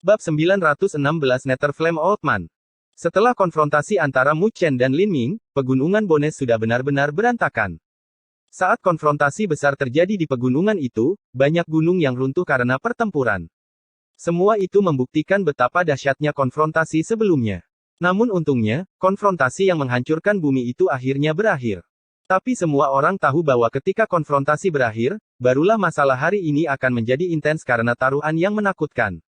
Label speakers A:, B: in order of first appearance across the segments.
A: Bab 916 Netherflame Old Man. Setelah konfrontasi antara Mu Chen dan Lin Ming, pegunungan Bones sudah benar-benar berantakan. Saat konfrontasi besar terjadi di pegunungan itu, banyak gunung yang runtuh karena pertempuran. Semua itu membuktikan betapa dahsyatnya konfrontasi sebelumnya. Namun untungnya, konfrontasi yang menghancurkan bumi itu akhirnya berakhir. Tapi semua orang tahu bahwa ketika konfrontasi berakhir, barulah masalah hari ini akan menjadi intens karena taruhan yang menakutkan.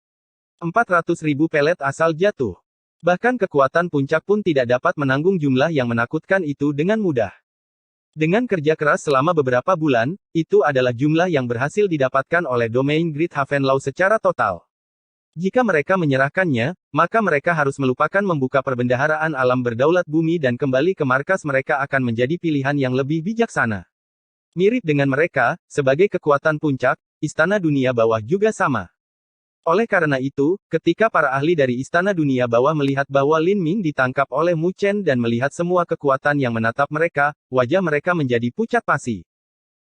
A: 400.000 pelet asal jatuh. Bahkan kekuatan puncak pun tidak dapat menanggung jumlah yang menakutkan itu dengan mudah. Dengan kerja keras selama beberapa bulan, itu adalah jumlah yang berhasil didapatkan oleh domain Great Havenlaw secara total. Jika mereka menyerahkannya, maka mereka harus melupakan membuka perbendaharaan alam berdaulat bumi dan kembali ke markas mereka akan menjadi pilihan yang lebih bijaksana. Mirip dengan mereka, sebagai kekuatan puncak, Istana Dunia Bawah juga sama. Oleh karena itu, ketika para ahli dari Istana Dunia Bawah melihat bahwa Lin Ming ditangkap oleh Mu Chen dan melihat semua kekuatan yang menatap mereka, wajah mereka menjadi pucat pasi.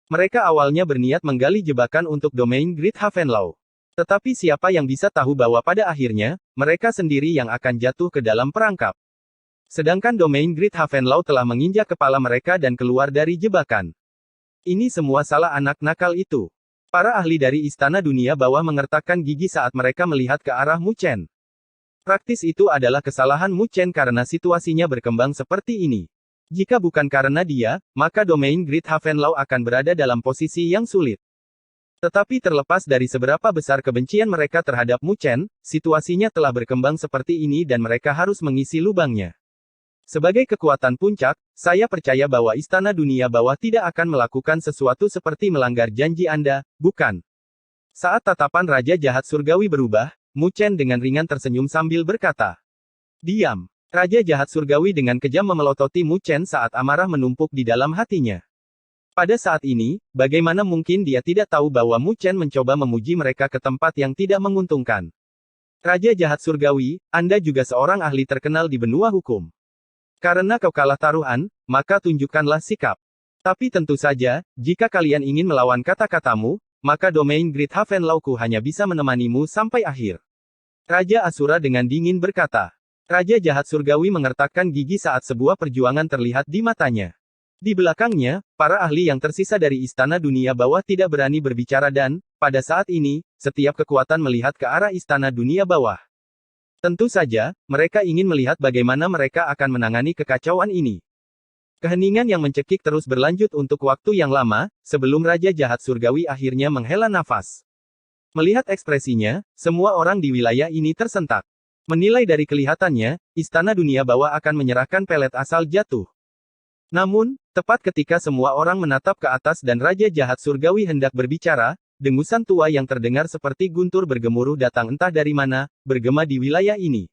A: Mereka awalnya berniat menggali jebakan untuk domain Great Havenlaw. Tetapi siapa yang bisa tahu bahwa pada akhirnya, mereka sendiri yang akan jatuh ke dalam perangkap. Sedangkan domain Great Havenlaw telah menginjak kepala mereka dan keluar dari jebakan. Ini semua salah anak nakal itu. Para ahli dari Istana Dunia Bawah mengertakkan gigi saat mereka melihat ke arah Mu Chen. Praktis itu adalah kesalahan Mu Chen karena situasinya berkembang seperti ini. Jika bukan karena dia, maka domain Great Havenlaw akan berada dalam posisi yang sulit. Tetapi terlepas dari seberapa besar kebencian mereka terhadap Mu Chen, situasinya telah berkembang seperti ini dan mereka harus mengisi lubangnya. Sebagai kekuatan puncak, saya percaya bahwa Istana Dunia Bawah tidak akan melakukan sesuatu seperti melanggar janji Anda, bukan? Saat tatapan Raja Jahat Surgawi berubah, Mu Chen dengan ringan tersenyum sambil berkata, "Diam." Raja Jahat Surgawi dengan kejam memelototi Mu Chen saat amarah menumpuk di dalam hatinya. Pada saat ini, bagaimana mungkin dia tidak tahu bahwa Mu Chen mencoba memuji mereka ke tempat yang tidak menguntungkan? Raja Jahat Surgawi, Anda juga seorang ahli terkenal di benua hukum. Karena kau kalah taruhan, maka tunjukkanlah sikap. Tapi tentu saja, jika kalian ingin melawan kata-katamu, maka domain Great Havenlawku hanya bisa menemanimu sampai akhir. Raja Asura dengan dingin berkata. Raja Jahat Surgawi mengertakkan gigi saat sebuah perjuangan terlihat di matanya. Di belakangnya, para ahli yang tersisa dari Istana Dunia Bawah tidak berani berbicara dan, pada saat ini, setiap kekuatan melihat ke arah Istana Dunia Bawah. Tentu saja, mereka ingin melihat bagaimana mereka akan menangani kekacauan ini. Keheningan yang mencekik terus berlanjut untuk waktu yang lama, sebelum Raja Jahat Surgawi akhirnya menghela nafas. Melihat ekspresinya, semua orang di wilayah ini tersentak. Menilai dari kelihatannya, Istana Dunia Bawah akan menyerahkan pelet asal jatuh. Namun, tepat ketika semua orang menatap ke atas dan Raja Jahat Surgawi hendak berbicara, dengusan tua yang terdengar seperti guntur bergemuruh datang entah dari mana, bergema di wilayah ini.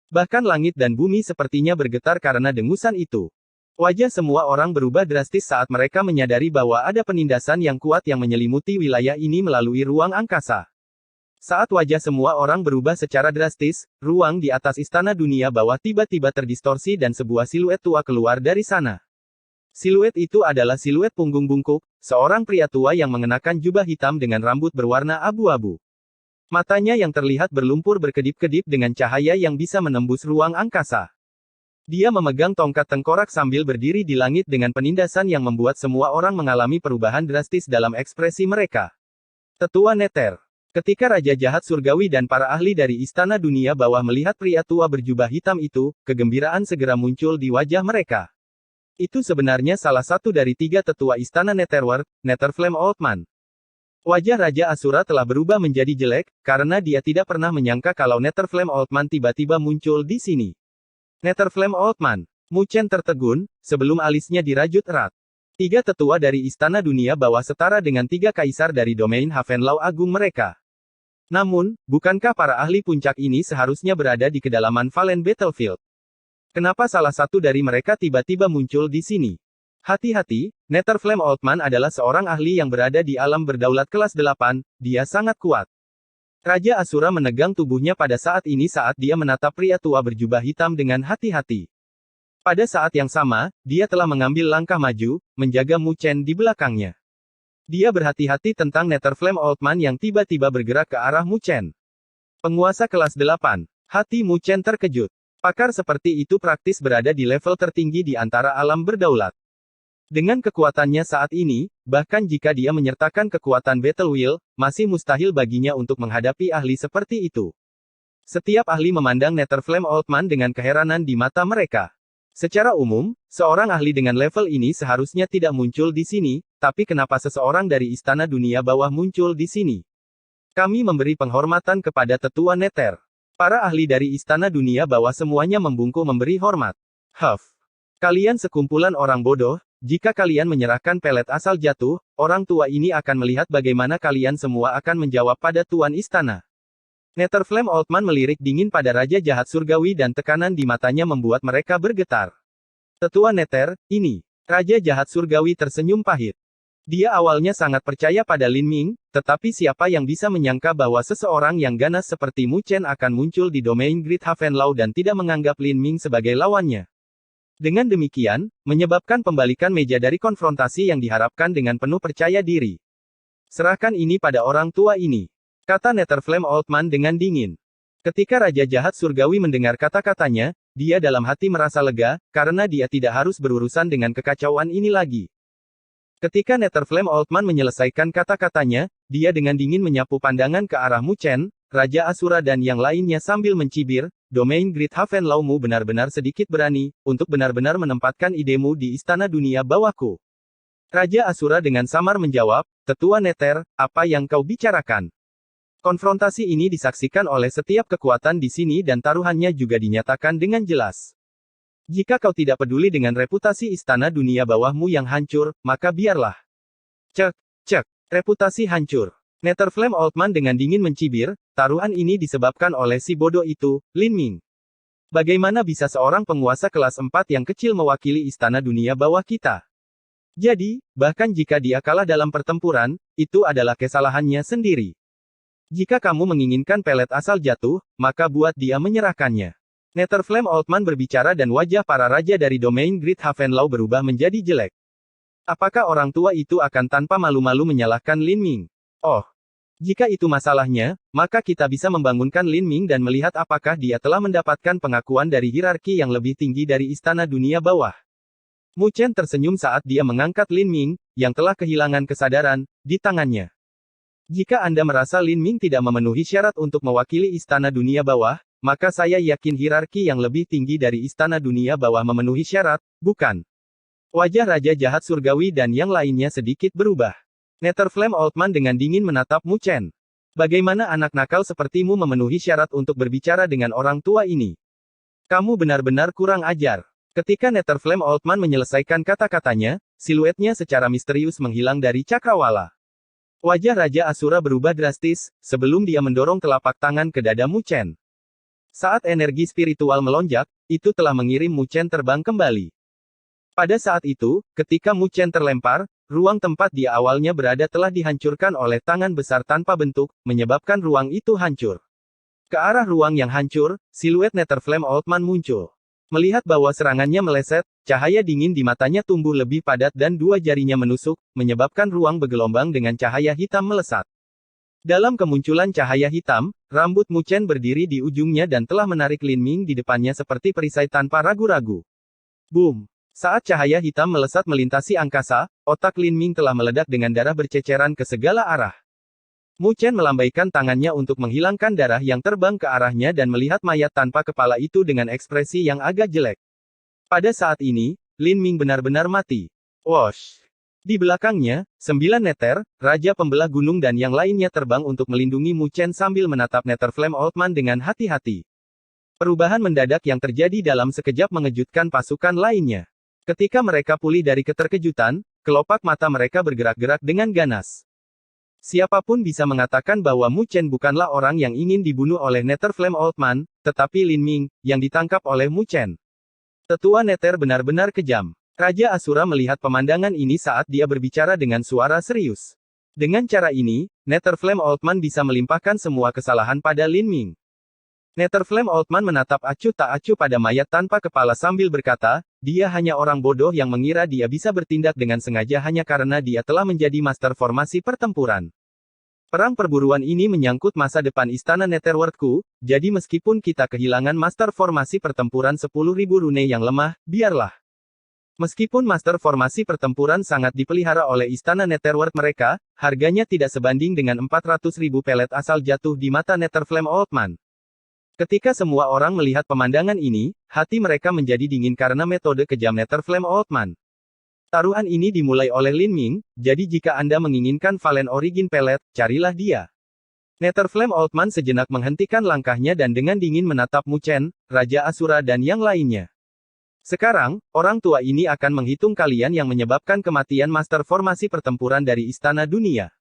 A: Bahkan langit dan bumi sepertinya bergetar karena dengusan itu. Wajah semua orang berubah drastis saat mereka menyadari bahwa ada penindasan yang kuat yang menyelimuti wilayah ini melalui ruang angkasa. Saat wajah semua orang berubah secara drastis, ruang di atas Istana Dunia Bawah tiba-tiba terdistorsi dan sebuah siluet tua keluar dari sana. Siluet itu adalah siluet punggung bungkuk, seorang pria tua yang mengenakan jubah hitam dengan rambut berwarna abu-abu. Matanya yang terlihat berlumpur berkedip-kedip dengan cahaya yang bisa menembus ruang angkasa. Dia memegang tongkat tengkorak sambil berdiri di langit dengan penindasan yang membuat semua orang mengalami perubahan drastis dalam ekspresi mereka. Tetua Nether. Ketika Raja Jahat Surgawi dan para ahli dari Istana Dunia Bawah melihat pria tua berjubah hitam itu, kegembiraan segera muncul di wajah mereka. Itu sebenarnya salah satu dari 3 tetua Istana Netherworld, Netherflame Old Man. Wajah Raja Asura telah berubah menjadi jelek, karena dia tidak pernah menyangka kalau Netherflame Old Man tiba-tiba muncul di sini. Netherflame Old Man. Mu Chen tertegun, sebelum alisnya dirajut erat. 3 tetua dari Istana Dunia Bawah setara dengan 3 kaisar dari domain Havenlaw Agung mereka. Namun, bukankah para ahli puncak ini seharusnya berada di kedalaman Valen Battlefield? Kenapa salah satu dari mereka tiba-tiba muncul di sini? Hati-hati, Netherflame Old Man adalah seorang ahli yang berada di alam berdaulat kelas 8, dia sangat kuat. Raja Asura menegang tubuhnya pada saat ini saat dia menatap pria tua berjubah hitam dengan hati-hati. Pada saat yang sama, dia telah mengambil langkah maju, menjaga Mu Chen di belakangnya. Dia berhati-hati tentang Netherflame Old Man yang tiba-tiba bergerak ke arah Mu Chen. Penguasa kelas 8. Hati Mu Chen terkejut. Pakar seperti itu praktis berada di level tertinggi di antara alam berdaulat. Dengan kekuatannya saat ini, bahkan jika dia menyertakan kekuatan Battle Wheel, masih mustahil baginya untuk menghadapi ahli seperti itu. Setiap ahli memandang Netherflame Old Man dengan keheranan di mata mereka. Secara umum, seorang ahli dengan level ini seharusnya tidak muncul di sini, tapi kenapa seseorang dari Istana Dunia Bawah muncul di sini? Kami memberi penghormatan kepada Tetua Nether. Para ahli dari Istana Dunia Bawah semuanya membungkuk memberi hormat. Huff. Kalian sekumpulan orang bodoh, jika kalian menyerahkan pelet asal jatuh, orang tua ini akan melihat bagaimana kalian semua akan menjawab pada Tuan Istana. Netherflame Old Man melirik dingin pada Raja Jahat Surgawi dan tekanan di matanya membuat mereka bergetar. Tetua Nether, ini. Raja Jahat Surgawi tersenyum pahit. Dia awalnya sangat percaya pada Lin Ming, tetapi siapa yang bisa menyangka bahwa seseorang yang ganas seperti Mu Chen akan muncul di domain Great Havenlau dan tidak menganggap Lin Ming sebagai lawannya. Dengan demikian, menyebabkan pembalikan meja dari konfrontasi yang diharapkan dengan penuh percaya diri. Serahkan ini pada orang tua ini. Kata Netherflame Old Man dengan dingin. Ketika Raja Jahat Surgawi mendengar kata-katanya, dia dalam hati merasa lega, karena dia tidak harus berurusan dengan kekacauan ini lagi. Ketika Netherflame Old Man menyelesaikan kata-katanya, dia dengan dingin menyapu pandangan ke arah Mu Chen, Raja Asura dan yang lainnya sambil mencibir, domain Great Havenlau-mu benar-benar sedikit berani, untuk benar-benar menempatkan idemu di Istana Dunia Bawahku. Raja Asura dengan samar menjawab, Tetua Nether, apa yang kau bicarakan? Konfrontasi ini disaksikan oleh setiap kekuatan di sini dan taruhannya juga dinyatakan dengan jelas. Jika kau tidak peduli dengan reputasi Istana Dunia Bawahmu yang hancur, maka biarlah. Cek, reputasi hancur. Netherflame Old Man dengan dingin mencibir, taruhan ini disebabkan oleh si bodoh itu, Lin Ming. Bagaimana bisa seorang penguasa kelas 4 yang kecil mewakili Istana Dunia Bawah kita? Jadi, bahkan jika dia kalah dalam pertempuran, itu adalah kesalahannya sendiri. Jika kamu menginginkan pelet asal jatuh, maka buat dia menyerahkannya. Netherflame Old Man berbicara dan wajah para raja dari domain Great Havenlau berubah menjadi jelek. Apakah orang tua itu akan tanpa malu-malu menyalahkan Lin Ming? Oh, jika itu masalahnya, maka kita bisa membangunkan Lin Ming dan melihat apakah dia telah mendapatkan pengakuan dari hierarki yang lebih tinggi dari Istana Dunia Bawah. Mu Chen tersenyum saat dia mengangkat Lin Ming, yang telah kehilangan kesadaran, di tangannya. Jika Anda merasa Lin Ming tidak memenuhi syarat untuk mewakili Istana Dunia Bawah, maka saya yakin hierarki yang lebih tinggi dari Istana Dunia Bawah memenuhi syarat, bukan? Wajah Raja Jahat Surgawi dan yang lainnya sedikit berubah. Netherflame Old Man dengan dingin menatap Mu Chen. Bagaimana anak nakal sepertimu memenuhi syarat untuk berbicara dengan orang tua ini? Kamu benar-benar kurang ajar. Ketika Netherflame Old Man menyelesaikan kata-katanya, siluetnya secara misterius menghilang dari cakrawala. Wajah Raja Asura berubah drastis, sebelum dia mendorong telapak tangan ke dada Mu Chen. Saat energi spiritual melonjak, itu telah mengirim Mu Chen terbang kembali. Pada saat itu, ketika Mu Chen terlempar, ruang tempat dia awalnya berada telah dihancurkan oleh tangan besar tanpa bentuk, menyebabkan ruang itu hancur. Ke arah ruang yang hancur, siluet Netherflame Old Man muncul. Melihat bahwa serangannya meleset, cahaya dingin di matanya tumbuh lebih padat dan dua jarinya menusuk, menyebabkan ruang bergelombang dengan cahaya hitam melesat. Dalam kemunculan cahaya hitam, rambut Mu Chen berdiri di ujungnya dan telah menarik Lin Ming di depannya seperti perisai tanpa ragu-ragu. Boom! Saat cahaya hitam melesat melintasi angkasa, otak Lin Ming telah meledak dengan darah berceceran ke segala arah. Mu Chen melambaikan tangannya untuk menghilangkan darah yang terbang ke arahnya dan melihat mayat tanpa kepala itu dengan ekspresi yang agak jelek. Pada saat ini, Lin Ming benar-benar mati. Wosh! Di belakangnya, 9 Nether, Raja Pembelah Gunung dan yang lainnya terbang untuk melindungi Mu Chen sambil menatap Netherflame Old Man dengan hati-hati. Perubahan mendadak yang terjadi dalam sekejap mengejutkan pasukan lainnya. Ketika mereka pulih dari keterkejutan, kelopak mata mereka bergerak-gerak dengan ganas. Siapapun bisa mengatakan bahwa Mu Chen bukanlah orang yang ingin dibunuh oleh Netherflame Old Man, tetapi Lin Ming, yang ditangkap oleh Mu Chen. Tetua Nether benar-benar kejam. Raja Asura melihat pemandangan ini saat dia berbicara dengan suara serius. Dengan cara ini, Netherflame Old Man bisa melimpahkan semua kesalahan pada Lin Ming. Netherflame Old Man menatap acuh tak acuh pada mayat tanpa kepala sambil berkata, dia hanya orang bodoh yang mengira dia bisa bertindak dengan sengaja hanya karena dia telah menjadi master formasi pertempuran. Perang perburuan ini menyangkut masa depan istana Netherworldku, jadi meskipun kita kehilangan master formasi pertempuran 10.000 rune yang lemah, biarlah. Meskipun master formasi pertempuran sangat dipelihara oleh istana Netherworld mereka, harganya tidak sebanding dengan 400.000 pelet asal jatuh di mata Netherflame Oldman. Ketika semua orang melihat pemandangan ini, hati mereka menjadi dingin karena metode kejam Netherflame Oldman. Taruhan ini dimulai oleh Lin Ming, jadi jika Anda menginginkan Valen Origin Pellet, carilah dia. Netherflame Oldman sejenak menghentikan langkahnya dan dengan dingin menatap Mu Chen, Raja Asura dan yang lainnya. Sekarang, orang tua ini akan menghitung kalian yang menyebabkan kematian master formasi pertempuran dari Istana Dunia.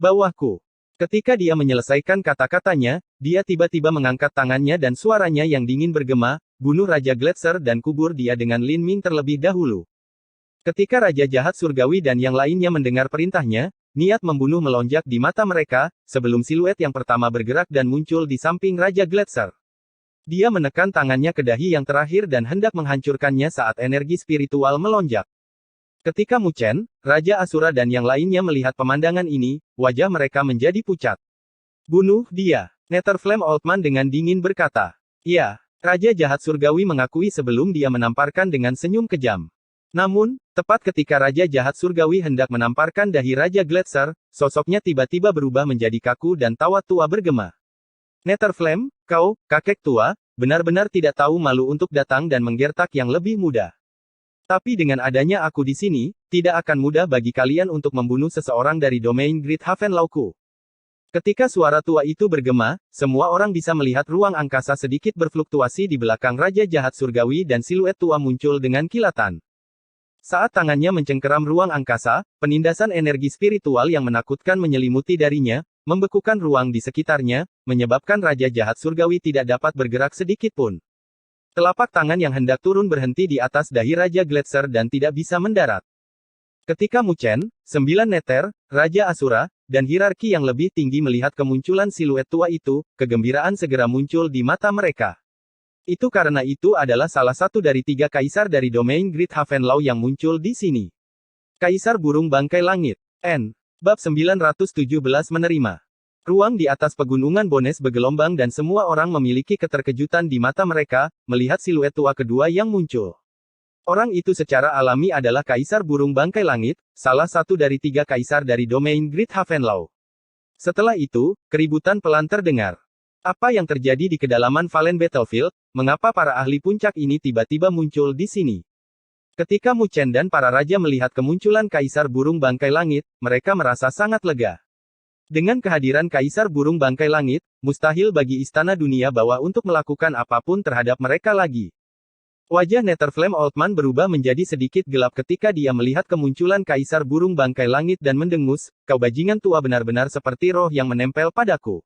A: Bawahku. Ketika dia menyelesaikan kata-katanya, dia tiba-tiba mengangkat tangannya dan suaranya yang dingin bergema, bunuh Raja Gletser dan kubur dia dengan Lin Ming terlebih dahulu. Ketika Raja Jahat Surgawi dan yang lainnya mendengar perintahnya, niat membunuh melonjak di mata mereka, sebelum siluet yang pertama bergerak dan muncul di samping Raja Gletser. Dia menekan tangannya ke dahi yang terakhir dan hendak menghancurkannya saat energi spiritual melonjak. Ketika Mu Chen, Raja Asura dan yang lainnya melihat pemandangan ini, wajah mereka menjadi pucat. Bunuh dia, Netherflame Oldman dengan dingin berkata. Ya, Raja Jahat Surgawi mengakui sebelum dia menamparkan dengan senyum kejam. Namun, tepat ketika Raja Jahat Surgawi hendak menamparkan dahi Raja Gletser, sosoknya tiba-tiba berubah menjadi kaku dan tawa tua bergema. Netherflame, kau, kakek tua, benar-benar tidak tahu malu untuk datang dan menggertak yang lebih muda. Tapi dengan adanya aku di sini, tidak akan mudah bagi kalian untuk membunuh seseorang dari domain Great Havenlawku. Ketika suara tua itu bergema, semua orang bisa melihat ruang angkasa sedikit berfluktuasi di belakang Raja Jahat Surgawi dan siluet tua muncul dengan kilatan. Saat tangannya mencengkeram ruang angkasa, penindasan energi spiritual yang menakutkan menyelimuti darinya, membekukan ruang di sekitarnya, menyebabkan Raja Jahat Surgawi tidak dapat bergerak sedikit pun. Telapak tangan yang hendak turun berhenti di atas dahi Raja Gletser dan tidak bisa mendarat. Ketika Mu Chen, 9 Nether, Raja Asura, dan hierarki yang lebih tinggi melihat kemunculan siluet tua itu, kegembiraan segera muncul di mata mereka. Itu karena itu adalah salah satu dari 3 kaisar dari domain Great Havenlaw yang muncul di sini. Kaisar Burung Bangkai Langit. N. Bab 917 menerima. Ruang di atas pegunungan Bones bergelombang dan semua orang memiliki keterkejutan di mata mereka, melihat siluet tua kedua yang muncul. Orang itu secara alami adalah Kaisar Burung Bangkai Langit, salah satu dari 3 kaisar dari domain Great Havenlaw. Setelah itu, keributan pelan terdengar. Apa yang terjadi di kedalaman Valen Battlefield? Mengapa para ahli puncak ini tiba-tiba muncul di sini? Ketika Mu Chen dan para raja melihat kemunculan Kaisar Burung Bangkai Langit, mereka merasa sangat lega. Dengan kehadiran Kaisar Burung Bangkai Langit, mustahil bagi Istana Dunia Bawah untuk melakukan apapun terhadap mereka lagi. Wajah Netherflame Oldman berubah menjadi sedikit gelap ketika dia melihat kemunculan Kaisar Burung Bangkai Langit dan mendengus, "Kau bajingan tua benar-benar seperti roh yang menempel padaku."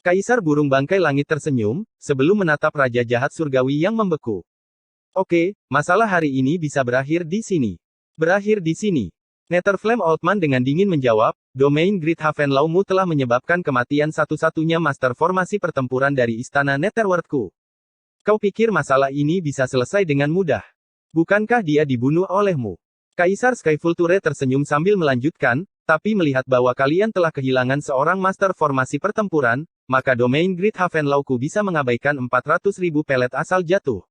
A: Kaisar Burung Bangkai Langit tersenyum, sebelum menatap Raja Jahat Surgawi yang membeku. Oke, masalah hari ini bisa berakhir di sini. Berakhir di sini. Netherflame Oldman dengan dingin menjawab, domain Great Havenlawmu telah menyebabkan kematian satu-satunya master formasi pertempuran dari Istana Netherworldku. Kau pikir masalah ini bisa selesai dengan mudah? Bukankah dia dibunuh olehmu? Kaisar Skyfulture tersenyum sambil melanjutkan, tapi melihat bahwa kalian telah kehilangan seorang master formasi pertempuran, maka domain Great Havenlawku bisa mengabaikan 400.000 pelet asal jatuh.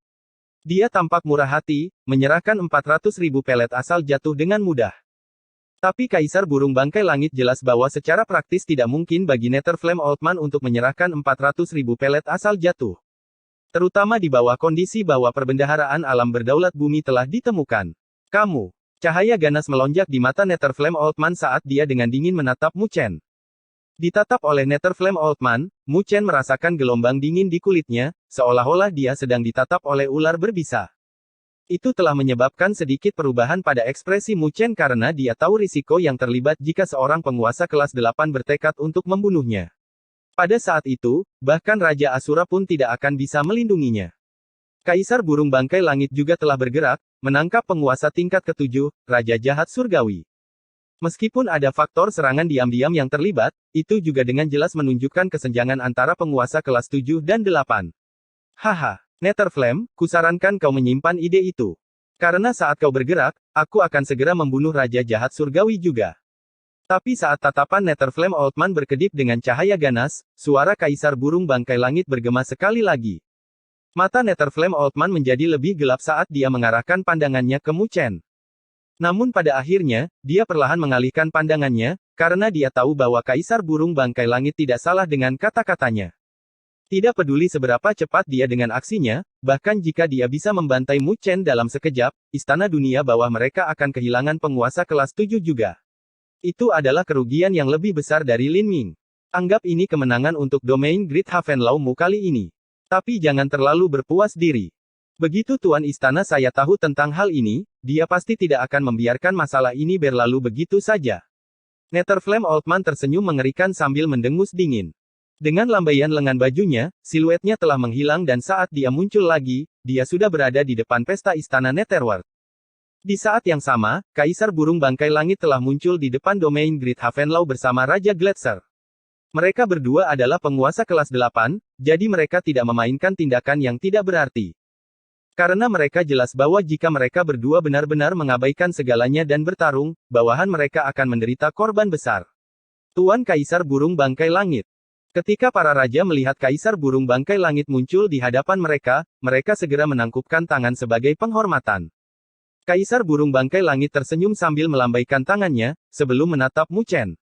A: Dia tampak murah hati, menyerahkan 400.000 pelet asal jatuh dengan mudah. Tapi Kaisar Burung Bangkai Langit jelas bahwa secara praktis tidak mungkin bagi Netherflame Oldman untuk menyerahkan 400.000 pelet asal jatuh. Terutama di bawah kondisi bahwa perbendaharaan alam berdaulat bumi telah ditemukan. Kamu. Cahaya ganas melonjak di mata Netherflame Oldman saat dia dengan dingin menatap Mu Chen. Ditatap oleh Netherflame Oldman, Mu Chen merasakan gelombang dingin di kulitnya, seolah-olah dia sedang ditatap oleh ular berbisa. Itu telah menyebabkan sedikit perubahan pada ekspresi Mu Chen karena dia tahu risiko yang terlibat jika seorang penguasa kelas 8 bertekad untuk membunuhnya. Pada saat itu, bahkan Raja Asura pun tidak akan bisa melindunginya. Kaisar Burung Bangkai Langit juga telah bergerak, menangkap penguasa tingkat ke-7, Raja Jahat Surgawi. Meskipun ada faktor serangan diam-diam yang terlibat, itu juga dengan jelas menunjukkan kesenjangan antara penguasa kelas 7 dan 8. Haha, Netherflame, kusarankan kau menyimpan ide itu. Karena saat kau bergerak, aku akan segera membunuh Raja Jahat Surgawi juga. Tapi saat tatapan Netherflame Oldman berkedip dengan cahaya ganas, suara Kaisar Burung Bangkai Langit bergema sekali lagi. Mata Netherflame Oldman menjadi lebih gelap saat dia mengarahkan pandangannya ke Mu Chen. Namun pada akhirnya, dia perlahan mengalihkan pandangannya, karena dia tahu bahwa Kaisar Burung Bangkai Langit tidak salah dengan kata-katanya. Tidak peduli seberapa cepat dia dengan aksinya, bahkan jika dia bisa membantai Mu Chen dalam sekejap, Istana Dunia Bawah mereka akan kehilangan penguasa kelas 7 juga. Itu adalah kerugian yang lebih besar dari Lin Ming. Anggap ini kemenangan untuk domain Great Havenlau Mu kali ini. Tapi jangan terlalu berpuas diri. Begitu Tuan Istana saya tahu tentang hal ini, dia pasti tidak akan membiarkan masalah ini berlalu begitu saja. Netherflame Oldman tersenyum mengerikan sambil mendengus dingin. Dengan lambaian lengan bajunya, siluetnya telah menghilang dan saat dia muncul lagi, dia sudah berada di depan pesta Istana Netherworld. Di saat yang sama, Kaisar Burung Bangkai Langit telah muncul di depan domain Great Havenlau bersama Raja Gletser. Mereka berdua adalah penguasa kelas 8, jadi mereka tidak memainkan tindakan yang tidak berarti. Karena mereka jelas bahwa jika mereka berdua benar-benar mengabaikan segalanya dan bertarung, bawahan mereka akan menderita korban besar. Tuan Kaisar Burung Bangkai Langit. Ketika para raja melihat Kaisar Burung Bangkai Langit muncul di hadapan mereka, mereka segera menangkupkan tangan sebagai penghormatan. Kaisar Burung Bangkai Langit tersenyum sambil melambaikan tangannya, sebelum menatap Mu Chen.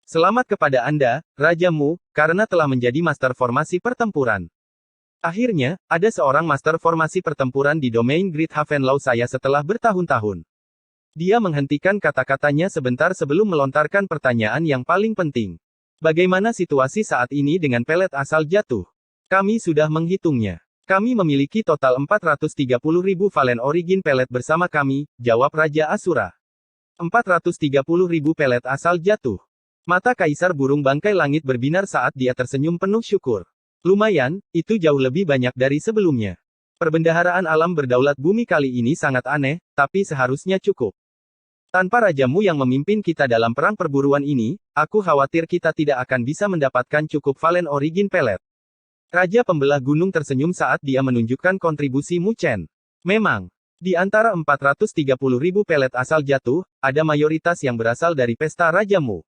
A: Selamat kepada Anda, Raja Mu, karena telah menjadi master formasi pertempuran. Akhirnya, ada seorang master formasi pertempuran di domain Great Havenlau saya setelah bertahun-tahun. Dia menghentikan kata-katanya sebentar sebelum melontarkan pertanyaan yang paling penting. Bagaimana situasi saat ini dengan pelet asal jatuh? Kami sudah menghitungnya. Kami memiliki total 430.000 Valen Origin pelet bersama kami, jawab Raja Asura. 430.000 pelet asal jatuh. Mata Kaisar Burung Bangkai Langit berbinar saat dia tersenyum penuh syukur. Lumayan, itu jauh lebih banyak dari sebelumnya. Perbendaharaan alam berdaulat bumi kali ini sangat aneh, tapi seharusnya cukup. Tanpa rajamu yang memimpin kita dalam perang perburuan ini, aku khawatir kita tidak akan bisa mendapatkan cukup Valen Origin pelet. Raja Pembelah Gunung tersenyum saat dia menunjukkan kontribusi Mu Chen. Memang, di antara 430.000 pelet asal jatuh, ada mayoritas yang berasal dari pesta rajamu.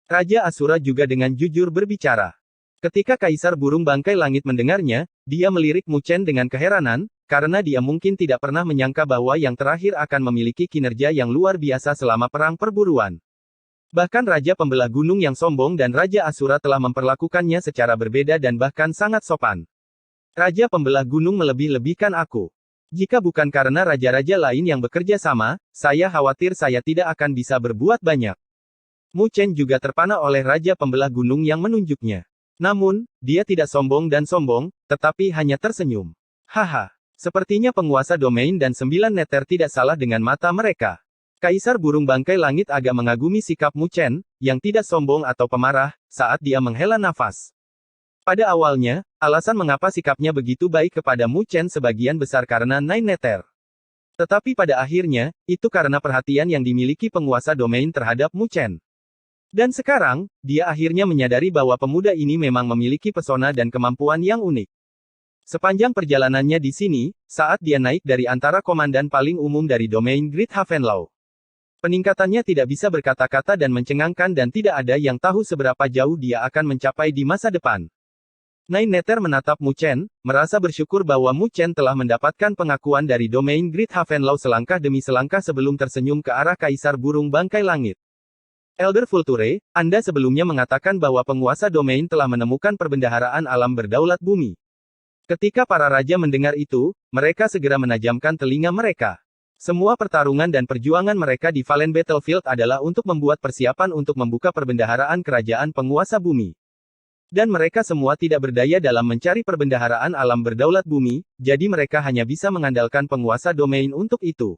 A: Raja Asura juga dengan jujur berbicara. Ketika Kaisar Burung Bangkai Langit mendengarnya, dia melirik Mu Chen dengan keheranan, karena dia mungkin tidak pernah menyangka bahwa yang terakhir akan memiliki kinerja yang luar biasa selama perang perburuan. Bahkan Raja Pembelah Gunung yang sombong dan Raja Asura telah memperlakukannya secara berbeda dan bahkan sangat sopan. Raja Pembelah Gunung melebih-lebihkan aku. Jika bukan karena raja-raja lain yang bekerja sama, saya khawatir saya tidak akan bisa berbuat banyak. Mu Chen juga terpana oleh Raja Pembelah Gunung yang menunjuknya. Namun, dia tidak sombong dan sombong, tetapi hanya tersenyum. Haha. Sepertinya penguasa domain dan 9 neter tidak salah dengan mata mereka. Kaisar Burung Bangkai Langit agak mengagumi sikap Mu Chen, yang tidak sombong atau pemarah, saat dia menghela nafas. Pada awalnya, alasan mengapa sikapnya begitu baik kepada Mu Chen sebagian besar karena 9 neter. Tetapi pada akhirnya, itu karena perhatian yang dimiliki penguasa domain terhadap Mu Chen. Dan sekarang, dia akhirnya menyadari bahwa pemuda ini memang memiliki pesona dan kemampuan yang unik. Sepanjang perjalanannya di sini, saat dia naik dari antara komandan paling umum dari domain Great Havenlau. Peningkatannya tidak bisa berkata-kata dan mencengangkan dan tidak ada yang tahu seberapa jauh dia akan mencapai di masa depan. Nine Nether menatap Mu Chen, merasa bersyukur bahwa Mu Chen telah mendapatkan pengakuan dari domain Great Havenlau selangkah demi selangkah sebelum tersenyum ke arah Kaisar Burung Bangkai Langit. Elder Vulture, Anda sebelumnya mengatakan bahwa penguasa domain telah menemukan perbendaharaan alam berdaulat bumi. Ketika para raja mendengar itu, mereka segera menajamkan telinga mereka. Semua pertarungan dan perjuangan mereka di Valen Battlefield adalah untuk membuat persiapan untuk membuka perbendaharaan kerajaan penguasa bumi. Dan mereka semua tidak berdaya dalam mencari perbendaharaan alam berdaulat bumi, jadi mereka hanya bisa mengandalkan penguasa domain untuk itu.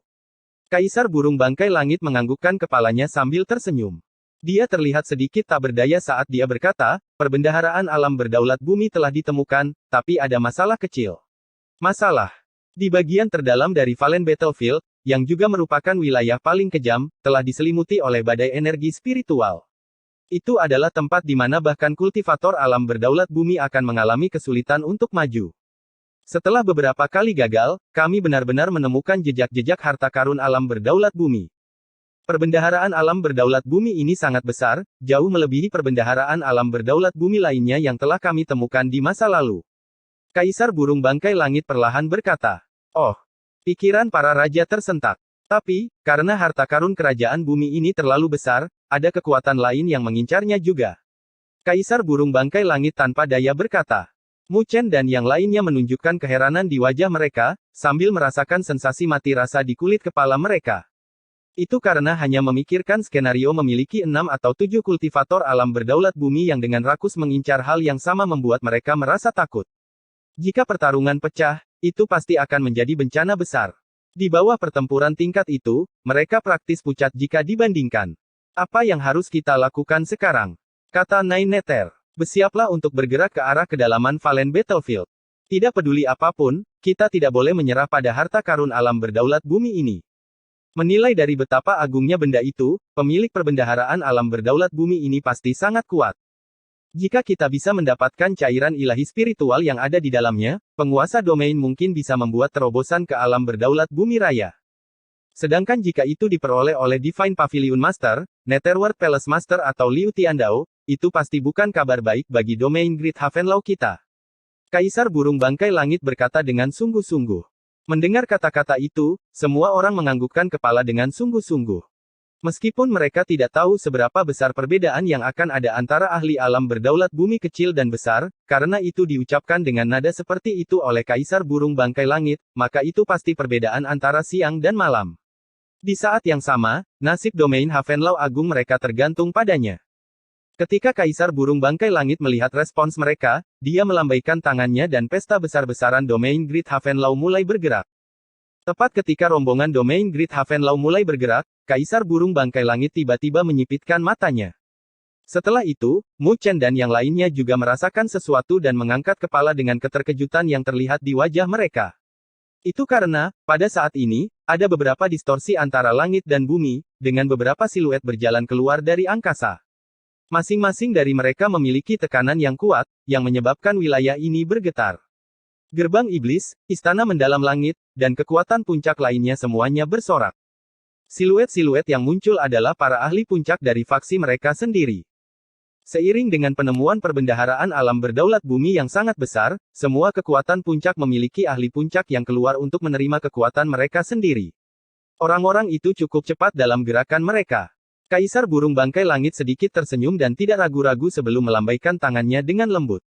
A: Kaisar Burung Bangkai Langit menganggukkan kepalanya sambil tersenyum. Dia terlihat sedikit tak berdaya saat dia berkata, perbendaharaan alam berdaulat bumi telah ditemukan, tapi ada masalah kecil. Masalah. Di bagian terdalam dari Valen Battlefield, yang juga merupakan wilayah paling kejam, telah diselimuti oleh badai energi spiritual. Itu adalah tempat di mana bahkan kultivator alam berdaulat bumi akan mengalami kesulitan untuk maju. Setelah beberapa kali gagal, kami benar-benar menemukan jejak-jejak harta karun alam berdaulat bumi. Perbendaharaan alam berdaulat bumi ini sangat besar, jauh melebihi perbendaharaan alam berdaulat bumi lainnya yang telah kami temukan di masa lalu. Kaisar burung bangkai langit perlahan berkata. Oh, pikiran para raja tersentak. Tapi, karena harta karun kerajaan bumi ini terlalu besar, ada kekuatan lain yang mengincarnya juga. Kaisar burung bangkai langit tanpa daya berkata. Mu Chen dan yang lainnya menunjukkan keheranan di wajah mereka, sambil merasakan sensasi mati rasa di kulit kepala mereka. Itu karena hanya memikirkan skenario memiliki 6 atau 7 kultivator alam berdaulat bumi yang dengan rakus mengincar hal yang sama membuat mereka merasa takut. Jika pertarungan pecah, itu pasti akan menjadi bencana besar. Di bawah pertempuran tingkat itu, mereka praktis pucat jika dibandingkan. Apa yang harus kita lakukan sekarang? Kata Nine Nether. Bersiaplah untuk bergerak ke arah kedalaman Valen Battlefield. Tidak peduli apapun, kita tidak boleh menyerah pada harta karun alam berdaulat bumi ini. Menilai dari betapa agungnya benda itu, pemilik perbendaharaan alam berdaulat bumi ini pasti sangat kuat. Jika kita bisa mendapatkan cairan ilahi spiritual yang ada di dalamnya, penguasa domain mungkin bisa membuat terobosan ke alam berdaulat bumi raya. Sedangkan jika itu diperoleh oleh Divine Pavilion Master, Netherworld Palace Master atau Liu Tiandao, itu pasti bukan kabar baik bagi domain Great Havenlaw kita. Kaisar burung bangkai langit berkata dengan sungguh-sungguh. Mendengar kata-kata itu, semua orang menganggukkan kepala dengan sungguh-sungguh. Meskipun mereka tidak tahu seberapa besar perbedaan yang akan ada antara ahli alam berdaulat bumi kecil dan besar, karena itu diucapkan dengan nada seperti itu oleh Kaisar burung bangkai langit, maka itu pasti perbedaan antara siang dan malam. Di saat yang sama, nasib domain Havenlaw Agung mereka tergantung padanya. Ketika Kaisar burung bangkai langit melihat respons mereka, dia melambaikan tangannya dan pesta besar-besaran domain Great Havenlaw mulai bergerak. Tepat ketika rombongan domain Great Havenlaw mulai bergerak, Kaisar burung bangkai langit tiba-tiba menyipitkan matanya. Setelah itu, Mu Chen dan yang lainnya juga merasakan sesuatu dan mengangkat kepala dengan keterkejutan yang terlihat di wajah mereka. Itu karena, pada saat ini, ada beberapa distorsi antara langit dan bumi, dengan beberapa siluet berjalan keluar dari angkasa. Masing-masing dari mereka memiliki tekanan yang kuat, yang menyebabkan wilayah ini bergetar. Gerbang iblis, istana mendalam langit, dan kekuatan puncak lainnya semuanya bersorak. Siluet-siluet yang muncul adalah para ahli puncak dari faksi mereka sendiri. Seiring dengan penemuan perbendaharaan alam berdaulat bumi yang sangat besar, semua kekuatan puncak memiliki ahli puncak yang keluar untuk menerima kekuatan mereka sendiri. Orang-orang itu cukup cepat dalam gerakan mereka. Kaisar burung bangkai langit sedikit tersenyum dan tidak ragu-ragu sebelum melambaikan tangannya dengan lembut.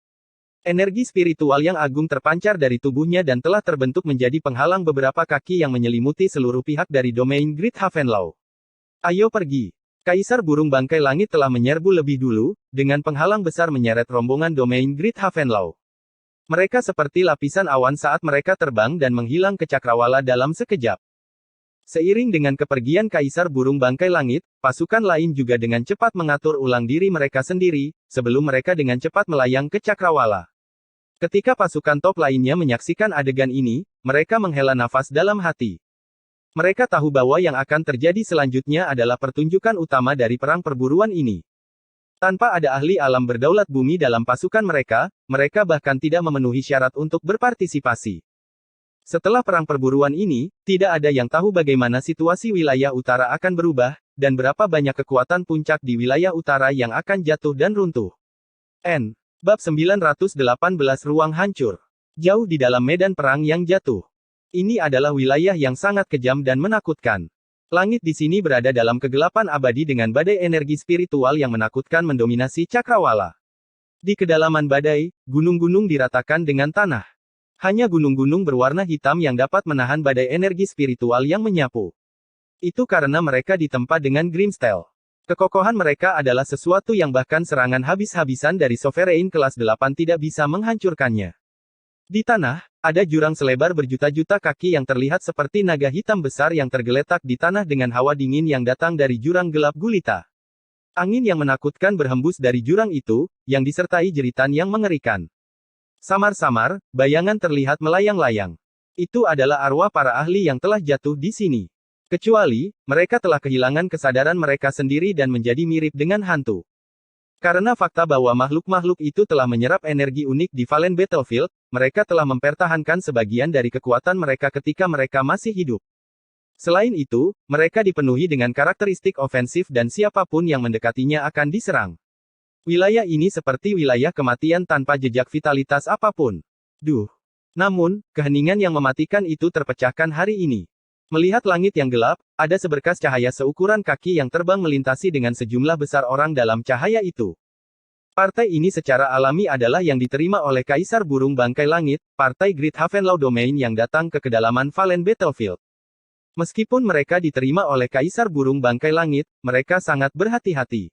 A: Energi spiritual yang agung terpancar dari tubuhnya dan telah terbentuk menjadi penghalang beberapa kaki yang menyelimuti seluruh pihak dari domain Great Havenlaw. Ayo pergi. Kaisar burung bangkai langit telah menyerbu lebih dulu, dengan penghalang besar menyeret rombongan domain Great Havenlaw. Mereka seperti lapisan awan saat mereka terbang dan menghilang ke cakrawala dalam sekejap. Seiring dengan kepergian Kaisar burung bangkai langit, pasukan lain juga dengan cepat mengatur ulang diri mereka sendiri, sebelum mereka dengan cepat melayang ke cakrawala. Ketika pasukan top lainnya menyaksikan adegan ini, mereka menghela nafas dalam hati. Mereka tahu bahwa yang akan terjadi selanjutnya adalah pertunjukan utama dari perang perburuan ini. Tanpa ada ahli alam berdaulat bumi dalam pasukan mereka, mereka bahkan tidak memenuhi syarat untuk berpartisipasi. Setelah perang perburuan ini, tidak ada yang tahu bagaimana situasi wilayah utara akan berubah, dan berapa banyak kekuatan puncak di wilayah utara yang akan jatuh dan runtuh. Bab 918 Ruang Hancur. Jauh di dalam medan perang yang jatuh. Ini adalah wilayah yang sangat kejam dan menakutkan. Langit di sini berada dalam kegelapan abadi dengan badai energi spiritual yang menakutkan mendominasi cakrawala. Di kedalaman badai, gunung-gunung diratakan dengan tanah. Hanya gunung-gunung berwarna hitam yang dapat menahan badai energi spiritual yang menyapu. Itu karena mereka ditempa dengan Grimsteel. Kekokohan mereka adalah sesuatu yang bahkan serangan habis-habisan dari Sovereign kelas 8 tidak bisa menghancurkannya. Di tanah, ada jurang selebar berjuta-juta kaki yang terlihat seperti naga hitam besar yang tergeletak di tanah dengan hawa dingin yang datang dari jurang gelap gulita. Angin yang menakutkan berhembus dari jurang itu, yang disertai jeritan yang mengerikan. Samar-samar, bayangan terlihat melayang-layang. Itu adalah arwah para ahli yang telah jatuh di sini. Kecuali, mereka telah kehilangan kesadaran mereka sendiri dan menjadi mirip dengan hantu. Karena fakta bahwa makhluk-makhluk itu telah menyerap energi unik di Valen Battlefield, mereka telah mempertahankan sebagian dari kekuatan mereka ketika mereka masih hidup. Selain itu, mereka dipenuhi dengan karakteristik ofensif dan siapapun yang mendekatinya akan diserang. Wilayah ini seperti wilayah kematian tanpa jejak vitalitas apapun. Duh. Namun, keheningan yang mematikan itu terpecahkan hari ini. Melihat langit yang gelap, ada seberkas cahaya seukuran kaki yang terbang melintasi dengan sejumlah besar orang dalam cahaya itu. Partai ini secara alami adalah yang diterima oleh Kaisar Burung Bangkai Langit, Partai Great Havenlaw Domain yang datang ke kedalaman Valen Battlefield. Meskipun mereka diterima oleh Kaisar Burung Bangkai Langit, mereka sangat berhati-hati.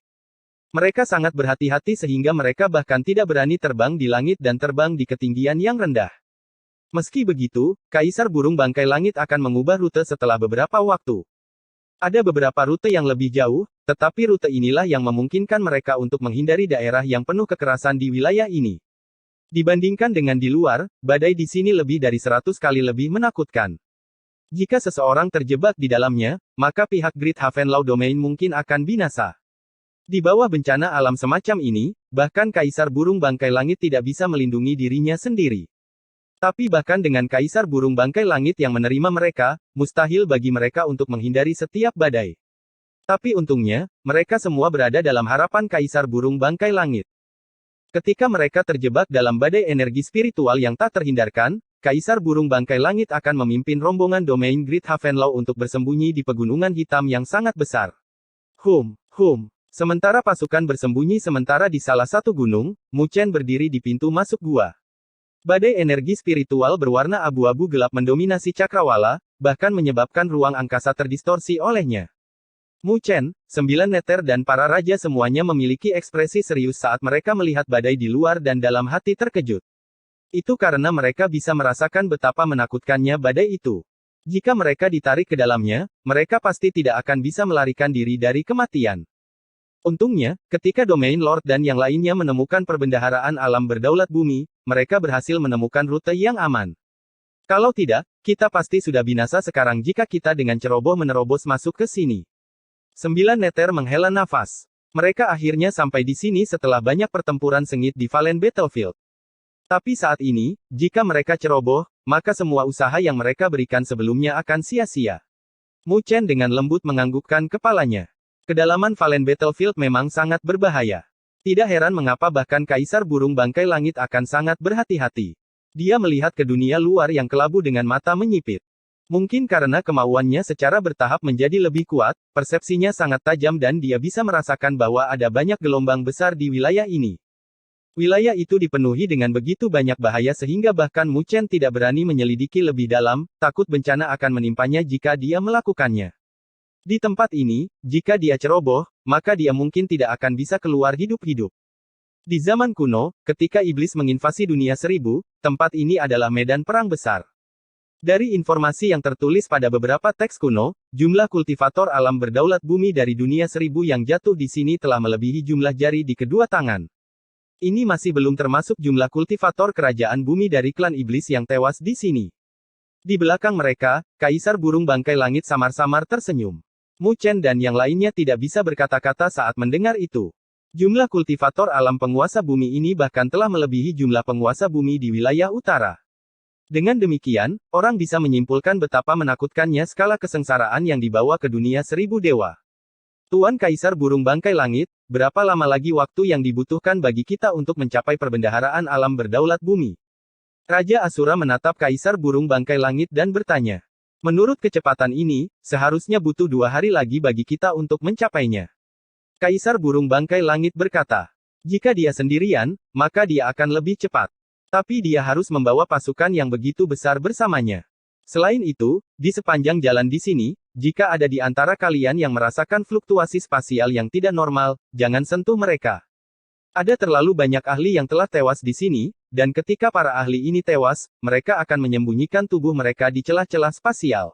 A: Mereka sangat berhati-hati sehingga mereka bahkan tidak berani terbang di langit dan terbang di ketinggian yang rendah. Meski begitu, Kaisar Burung Bangkai Langit akan mengubah rute setelah beberapa waktu. Ada beberapa rute yang lebih jauh, tetapi rute inilah yang memungkinkan mereka untuk menghindari daerah yang penuh kekerasan di wilayah ini. Dibandingkan dengan di luar, badai di sini lebih dari 100 kali lebih menakutkan. Jika seseorang terjebak di dalamnya, maka pihak Great Havenlaw Domain mungkin akan binasa. Di bawah bencana alam semacam ini, bahkan Kaisar Burung Bangkai Langit tidak bisa melindungi dirinya sendiri. Tapi bahkan dengan Kaisar Burung Bangkai Langit yang menerima mereka, mustahil bagi mereka untuk menghindari setiap badai. Tapi untungnya, mereka semua berada dalam harapan Kaisar Burung Bangkai Langit. Ketika mereka terjebak dalam badai energi spiritual yang tak terhindarkan, Kaisar Burung Bangkai Langit akan memimpin rombongan domain Great Havenlaw untuk bersembunyi di pegunungan hitam yang sangat besar. Sementara pasukan bersembunyi sementara di salah satu gunung, Mu Chen berdiri di pintu masuk gua. Badai energi spiritual berwarna abu-abu gelap mendominasi cakrawala, bahkan menyebabkan ruang angkasa terdistorsi olehnya. Mu Chen, 9 neter dan para raja semuanya memiliki ekspresi serius saat mereka melihat badai di luar dan dalam hati terkejut. Itu karena mereka bisa merasakan betapa menakutkannya badai itu. Jika mereka ditarik ke dalamnya, mereka pasti tidak akan bisa melarikan diri dari kematian. Untungnya, ketika Domain Lord dan yang lainnya menemukan perbendaharaan alam berdaulat bumi, mereka berhasil menemukan rute yang aman. Kalau tidak, kita pasti sudah binasa sekarang jika kita dengan ceroboh menerobos masuk ke sini. 9 neter menghela nafas. Mereka akhirnya sampai di sini setelah banyak pertempuran sengit di Valen Battlefield. Tapi saat ini, jika mereka ceroboh, maka semua usaha yang mereka berikan sebelumnya akan sia-sia. Mu Chen dengan lembut menganggukkan kepalanya. Kedalaman Valen Battlefield memang sangat berbahaya. Tidak heran mengapa bahkan Kaisar Burung Bangkai Langit akan sangat berhati-hati. Dia melihat ke dunia luar yang kelabu dengan mata menyipit. Mungkin karena kemauannya secara bertahap menjadi lebih kuat, persepsinya sangat tajam dan dia bisa merasakan bahwa ada banyak gelombang besar di wilayah ini. Wilayah itu dipenuhi dengan begitu banyak bahaya sehingga bahkan Mu Chen tidak berani menyelidiki lebih dalam, takut bencana akan menimpanya jika dia melakukannya. Di tempat ini, jika dia ceroboh, maka dia mungkin tidak akan bisa keluar hidup-hidup. Di zaman kuno, ketika iblis menginvasi dunia 1000, tempat ini adalah medan perang besar. Dari informasi yang tertulis pada beberapa teks kuno, jumlah kultivator alam berdaulat bumi dari dunia 1000 yang jatuh di sini telah melebihi jumlah jari di kedua tangan. Ini masih belum termasuk jumlah kultivator kerajaan bumi dari klan iblis yang tewas di sini. Di belakang mereka, Kaisar Burung Bangkai Langit samar-samar tersenyum. Mu Chen dan yang lainnya tidak bisa berkata-kata saat mendengar itu. Jumlah kultivator alam penguasa bumi ini bahkan telah melebihi jumlah penguasa bumi di wilayah utara. Dengan demikian, orang bisa menyimpulkan betapa menakutkannya skala kesengsaraan yang dibawa ke dunia 1000 dewa. Tuan Kaisar Burung Bangkai Langit, berapa lama lagi waktu yang dibutuhkan bagi kita untuk mencapai perbendaharaan alam berdaulat bumi? Raja Asura menatap Kaisar Burung Bangkai Langit dan bertanya. Menurut kecepatan ini, seharusnya butuh 2 hari lagi bagi kita untuk mencapainya. Kaisar Burung Bangkai Langit berkata, jika dia sendirian, maka dia akan lebih cepat. Tapi dia harus membawa pasukan yang begitu besar bersamanya. Selain itu, di sepanjang jalan di sini, jika ada di antara kalian yang merasakan fluktuasi spasial yang tidak normal, jangan sentuh mereka. Ada terlalu banyak ahli yang telah tewas di sini, dan ketika para ahli ini tewas, mereka akan menyembunyikan tubuh mereka di celah-celah spasial.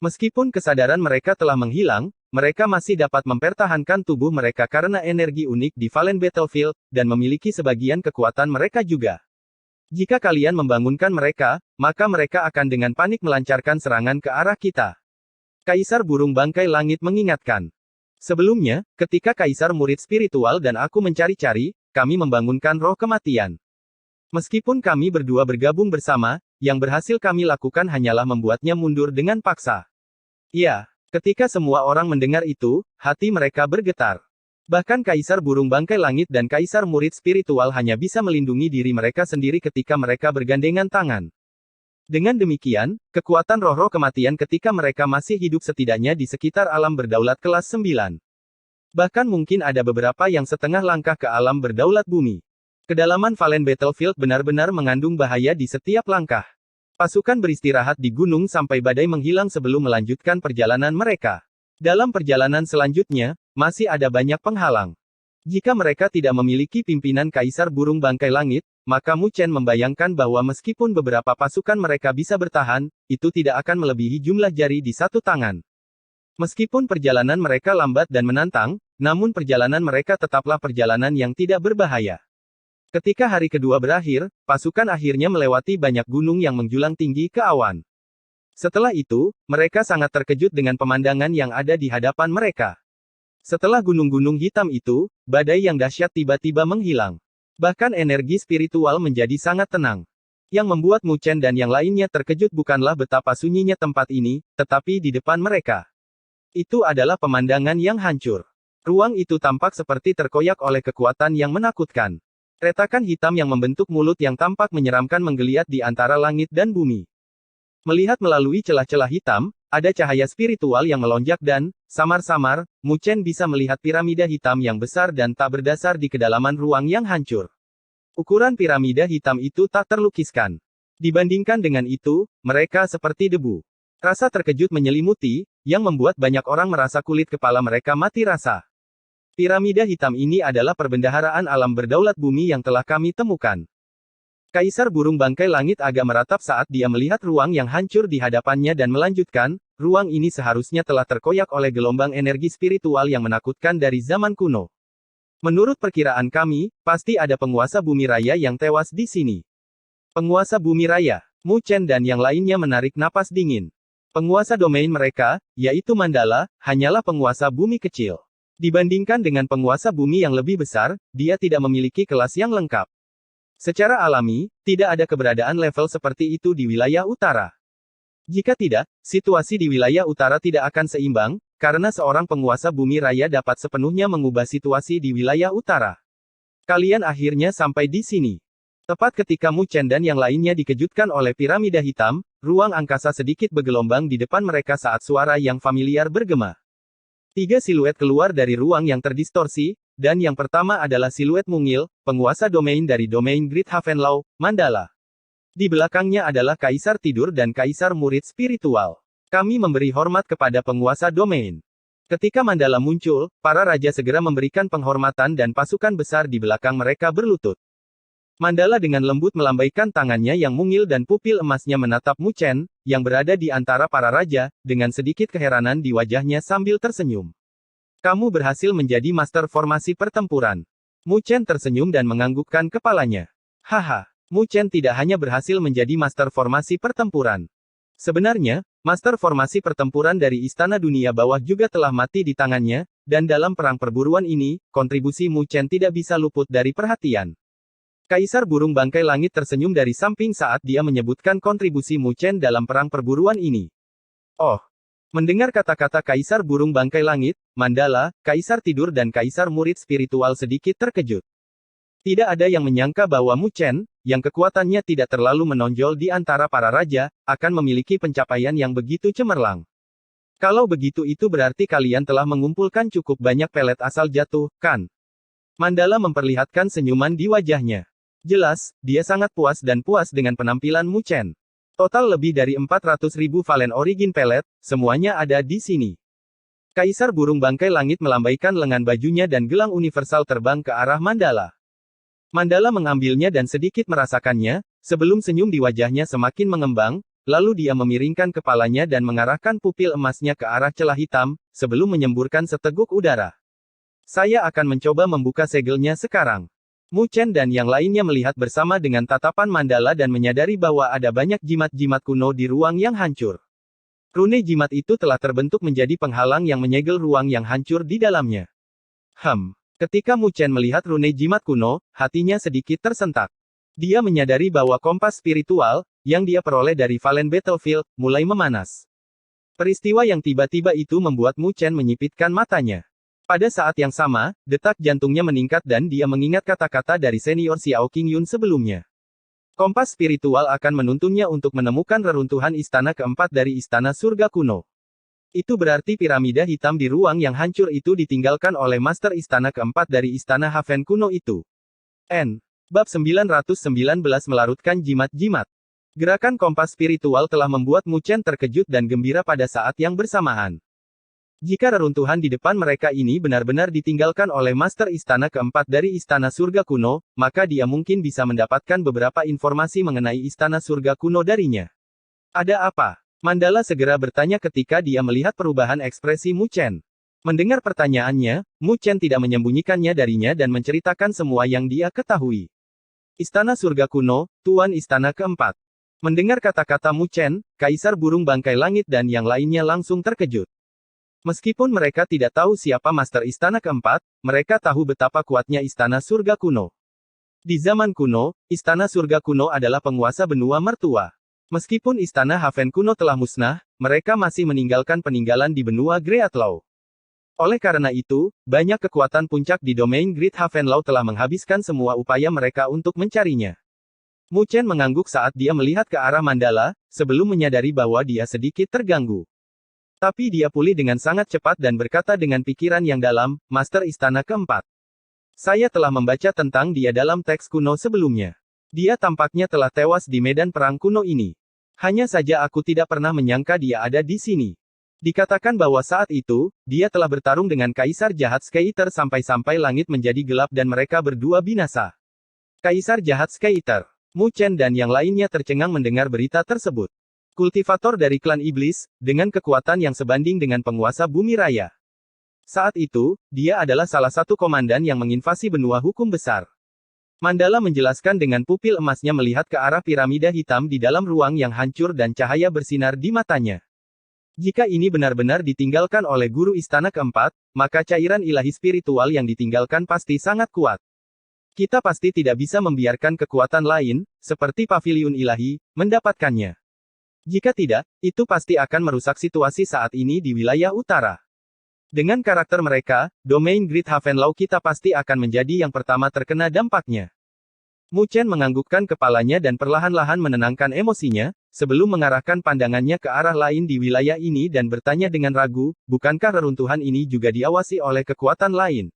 A: Meskipun kesadaran mereka telah menghilang, mereka masih dapat mempertahankan tubuh mereka karena energi unik di Valen Battlefield, dan memiliki sebagian kekuatan mereka juga. Jika kalian membangunkan mereka, maka mereka akan dengan panik melancarkan serangan ke arah kita. Kaisar Burung Bangkai Langit mengingatkan. Sebelumnya, ketika Kaisar murid spiritual dan aku mencari-cari, kami membangunkan roh kematian. Meskipun kami berdua bergabung bersama, yang berhasil kami lakukan hanyalah membuatnya mundur dengan paksa. Ya, ketika semua orang mendengar itu, hati mereka bergetar. Bahkan Kaisar Burung Bangkai Langit dan Kaisar Murid Spiritual hanya bisa melindungi diri mereka sendiri ketika mereka bergandengan tangan. Dengan demikian, kekuatan roh-roh kematian ketika mereka masih hidup setidaknya di sekitar alam berdaulat kelas 9. Bahkan mungkin ada beberapa yang setengah langkah ke alam berdaulat bumi. Kedalaman Valen Battlefield benar-benar mengandung bahaya di setiap langkah. Pasukan beristirahat di gunung sampai badai menghilang sebelum melanjutkan perjalanan mereka. Dalam perjalanan selanjutnya, masih ada banyak penghalang. Jika mereka tidak memiliki pimpinan Kaisar Burung Bangkai Langit, maka Mu Chen membayangkan bahwa meskipun beberapa pasukan mereka bisa bertahan, itu tidak akan melebihi jumlah jari di satu tangan. Meskipun perjalanan mereka lambat dan menantang, namun perjalanan mereka tetaplah perjalanan yang tidak berbahaya. Ketika hari kedua berakhir, pasukan akhirnya melewati banyak gunung yang menjulang tinggi ke awan. Setelah itu, mereka sangat terkejut dengan pemandangan yang ada di hadapan mereka. Setelah gunung-gunung hitam itu, badai yang dahsyat tiba-tiba menghilang. Bahkan energi spiritual menjadi sangat tenang. Yang membuat Mu Chen dan yang lainnya terkejut bukanlah betapa sunyinya tempat ini, tetapi di depan mereka. Itu adalah pemandangan yang hancur. Ruang itu tampak seperti terkoyak oleh kekuatan yang menakutkan. Retakan hitam yang membentuk mulut yang tampak menyeramkan menggeliat di antara langit dan bumi. Melihat melalui celah-celah hitam, ada cahaya spiritual yang melonjak dan, samar-samar, Mu Chen bisa melihat piramida hitam yang besar dan tak berdasar di kedalaman ruang yang hancur. Ukuran piramida hitam itu tak terlukiskan. Dibandingkan dengan itu, mereka seperti debu. Rasa terkejut menyelimuti, yang membuat banyak orang merasa kulit kepala mereka mati rasa. Piramida hitam ini adalah perbendaharaan alam berdaulat bumi yang telah kami temukan. Kaisar Burung Bangkai Langit agak meratap saat dia melihat ruang yang hancur di hadapannya dan melanjutkan, ruang ini seharusnya telah terkoyak oleh gelombang energi spiritual yang menakutkan dari zaman kuno. Menurut perkiraan kami, pasti ada penguasa bumi raya yang tewas di sini. Penguasa bumi raya, Mu Chen dan yang lainnya menarik napas dingin. Penguasa domain mereka, yaitu Mandala, hanyalah penguasa bumi kecil. Dibandingkan dengan penguasa bumi yang lebih besar, dia tidak memiliki kelas yang lengkap. Secara alami, tidak ada keberadaan level seperti itu di wilayah utara. Jika tidak, situasi di wilayah utara tidak akan seimbang, karena seorang penguasa bumi raya dapat sepenuhnya mengubah situasi di wilayah utara. Kalian akhirnya sampai di sini. Tepat ketika Mu Chen dan yang lainnya dikejutkan oleh piramida hitam, ruang angkasa sedikit bergelombang di depan mereka saat suara yang familiar bergema. 3 siluet keluar dari ruang yang terdistorsi, dan yang pertama adalah siluet mungil, penguasa domain dari domain Great Havenlaw, Mandala. Di belakangnya adalah Kaisar Tidur dan Kaisar Murid Spiritual. Kami memberi hormat kepada penguasa domain. Ketika Mandala muncul, para raja segera memberikan penghormatan dan pasukan besar di belakang mereka berlutut. Mandala dengan lembut melambaikan tangannya yang mungil dan pupil emasnya menatap Mu Chen, yang berada di antara para raja, dengan sedikit keheranan di wajahnya sambil tersenyum. Kamu berhasil menjadi master formasi pertempuran. Mu Chen tersenyum dan menganggukkan kepalanya. Haha, Mu Chen tidak hanya berhasil menjadi master formasi pertempuran. Sebenarnya, master formasi pertempuran dari Istana Dunia Bawah juga telah mati di tangannya, dan dalam perang perburuan ini, kontribusi Mu Chen tidak bisa luput dari perhatian. Kaisar Burung Bangkai Langit tersenyum dari samping saat dia menyebutkan kontribusi Mu Chen dalam perang perburuan ini. Oh. Mendengar kata-kata Kaisar Burung Bangkai Langit, Mandala, Kaisar Tidur dan Kaisar Murid Spiritual sedikit terkejut. Tidak ada yang menyangka bahwa Mu Chen, yang kekuatannya tidak terlalu menonjol di antara para raja, akan memiliki pencapaian yang begitu cemerlang. Kalau begitu itu berarti kalian telah mengumpulkan cukup banyak pelet asal jatuh, kan? Mandala memperlihatkan senyuman di wajahnya. Jelas, dia sangat puas dan puas dengan penampilan Mu Chen. Total lebih dari 400.000 Valen Origin pelet, semuanya ada di sini. Kaisar Burung Bangkai Langit melambaikan lengan bajunya dan gelang universal terbang ke arah Mandala. Mandala mengambilnya dan sedikit merasakannya, sebelum senyum di wajahnya semakin mengembang, lalu dia memiringkan kepalanya dan mengarahkan pupil emasnya ke arah celah hitam, sebelum menyemburkan seteguk udara. Saya akan mencoba membuka segelnya sekarang. Mu Chen dan yang lainnya melihat bersama dengan tatapan Mandala dan menyadari bahwa ada banyak jimat-jimat kuno di ruang yang hancur. Rune jimat itu telah terbentuk menjadi penghalang yang menyegel ruang yang hancur di dalamnya. Ketika Mu Chen melihat rune jimat kuno, hatinya sedikit tersentak. Dia menyadari bahwa kompas spiritual, yang dia peroleh dari Valen Battlefield, mulai memanas. Peristiwa yang tiba-tiba itu membuat Mu Chen menyipitkan matanya. Pada saat yang sama, detak jantungnya meningkat dan dia mengingat kata-kata dari senior Xiao Qingyun sebelumnya. Kompas spiritual akan menuntunnya untuk menemukan reruntuhan istana keempat dari Istana Surga Kuno. Itu berarti piramida hitam di ruang yang hancur itu ditinggalkan oleh Master Istana keempat dari Istana Haven Kuno itu. Bab 919 melarutkan jimat-jimat. Gerakan kompas spiritual telah membuat Mu Chen terkejut dan gembira pada saat yang bersamaan. Jika reruntuhan di depan mereka ini benar-benar ditinggalkan oleh Master Istana keempat dari Istana Surga Kuno, maka dia mungkin bisa mendapatkan beberapa informasi mengenai Istana Surga Kuno darinya. Ada apa? Mandala segera bertanya ketika dia melihat perubahan ekspresi Mu Chen. Mendengar pertanyaannya, Mu Chen tidak menyembunyikannya darinya dan menceritakan semua yang dia ketahui. Istana Surga Kuno, Tuan Istana keempat. Mendengar kata-kata Mu Chen, Kaisar Burung Bangkai Langit dan yang lainnya langsung terkejut. Meskipun mereka tidak tahu siapa Master Istana keempat, mereka tahu betapa kuatnya Istana Surga Kuno. Di zaman kuno, Istana Surga Kuno adalah penguasa benua mertua. Meskipun Istana Haven Kuno telah musnah, mereka masih meninggalkan peninggalan di benua Greatlaw. Oleh karena itu, banyak kekuatan puncak di domain Great Havenlaw telah menghabiskan semua upaya mereka untuk mencarinya. Mu Chen mengangguk saat dia melihat ke arah Mandala, sebelum menyadari bahwa dia sedikit terganggu. Tapi dia pulih dengan sangat cepat dan berkata dengan pikiran yang dalam, Master Istana keempat. Saya telah membaca tentang dia dalam teks kuno sebelumnya. Dia tampaknya telah tewas di medan perang kuno ini. Hanya saja aku tidak pernah menyangka dia ada di sini. Dikatakan bahwa saat itu, dia telah bertarung dengan Kaisar Jahat Skeiter sampai-sampai langit menjadi gelap dan mereka berdua binasa. Kaisar Jahat Skeiter. Mu Chen dan yang lainnya tercengang mendengar berita tersebut. Kultivator dari klan iblis, dengan kekuatan yang sebanding dengan penguasa bumi raya. Saat itu, dia adalah salah satu komandan yang menginvasi benua hukum besar. Mandala menjelaskan dengan pupil emasnya melihat ke arah piramida hitam di dalam ruang yang hancur dan cahaya bersinar di matanya. Jika ini benar-benar ditinggalkan oleh guru istana keempat, maka cairan ilahi spiritual yang ditinggalkan pasti sangat kuat. Kita pasti tidak bisa membiarkan kekuatan lain, seperti paviliun ilahi, mendapatkannya. Jika tidak, itu pasti akan merusak situasi saat ini di wilayah utara. Dengan karakter mereka, domain Great Havenlaw kita pasti akan menjadi yang pertama terkena dampaknya. Mu Chen menganggukkan kepalanya dan perlahan-lahan menenangkan emosinya, sebelum mengarahkan pandangannya ke arah lain di wilayah ini dan bertanya dengan ragu, bukankah reruntuhan ini juga diawasi oleh kekuatan lain?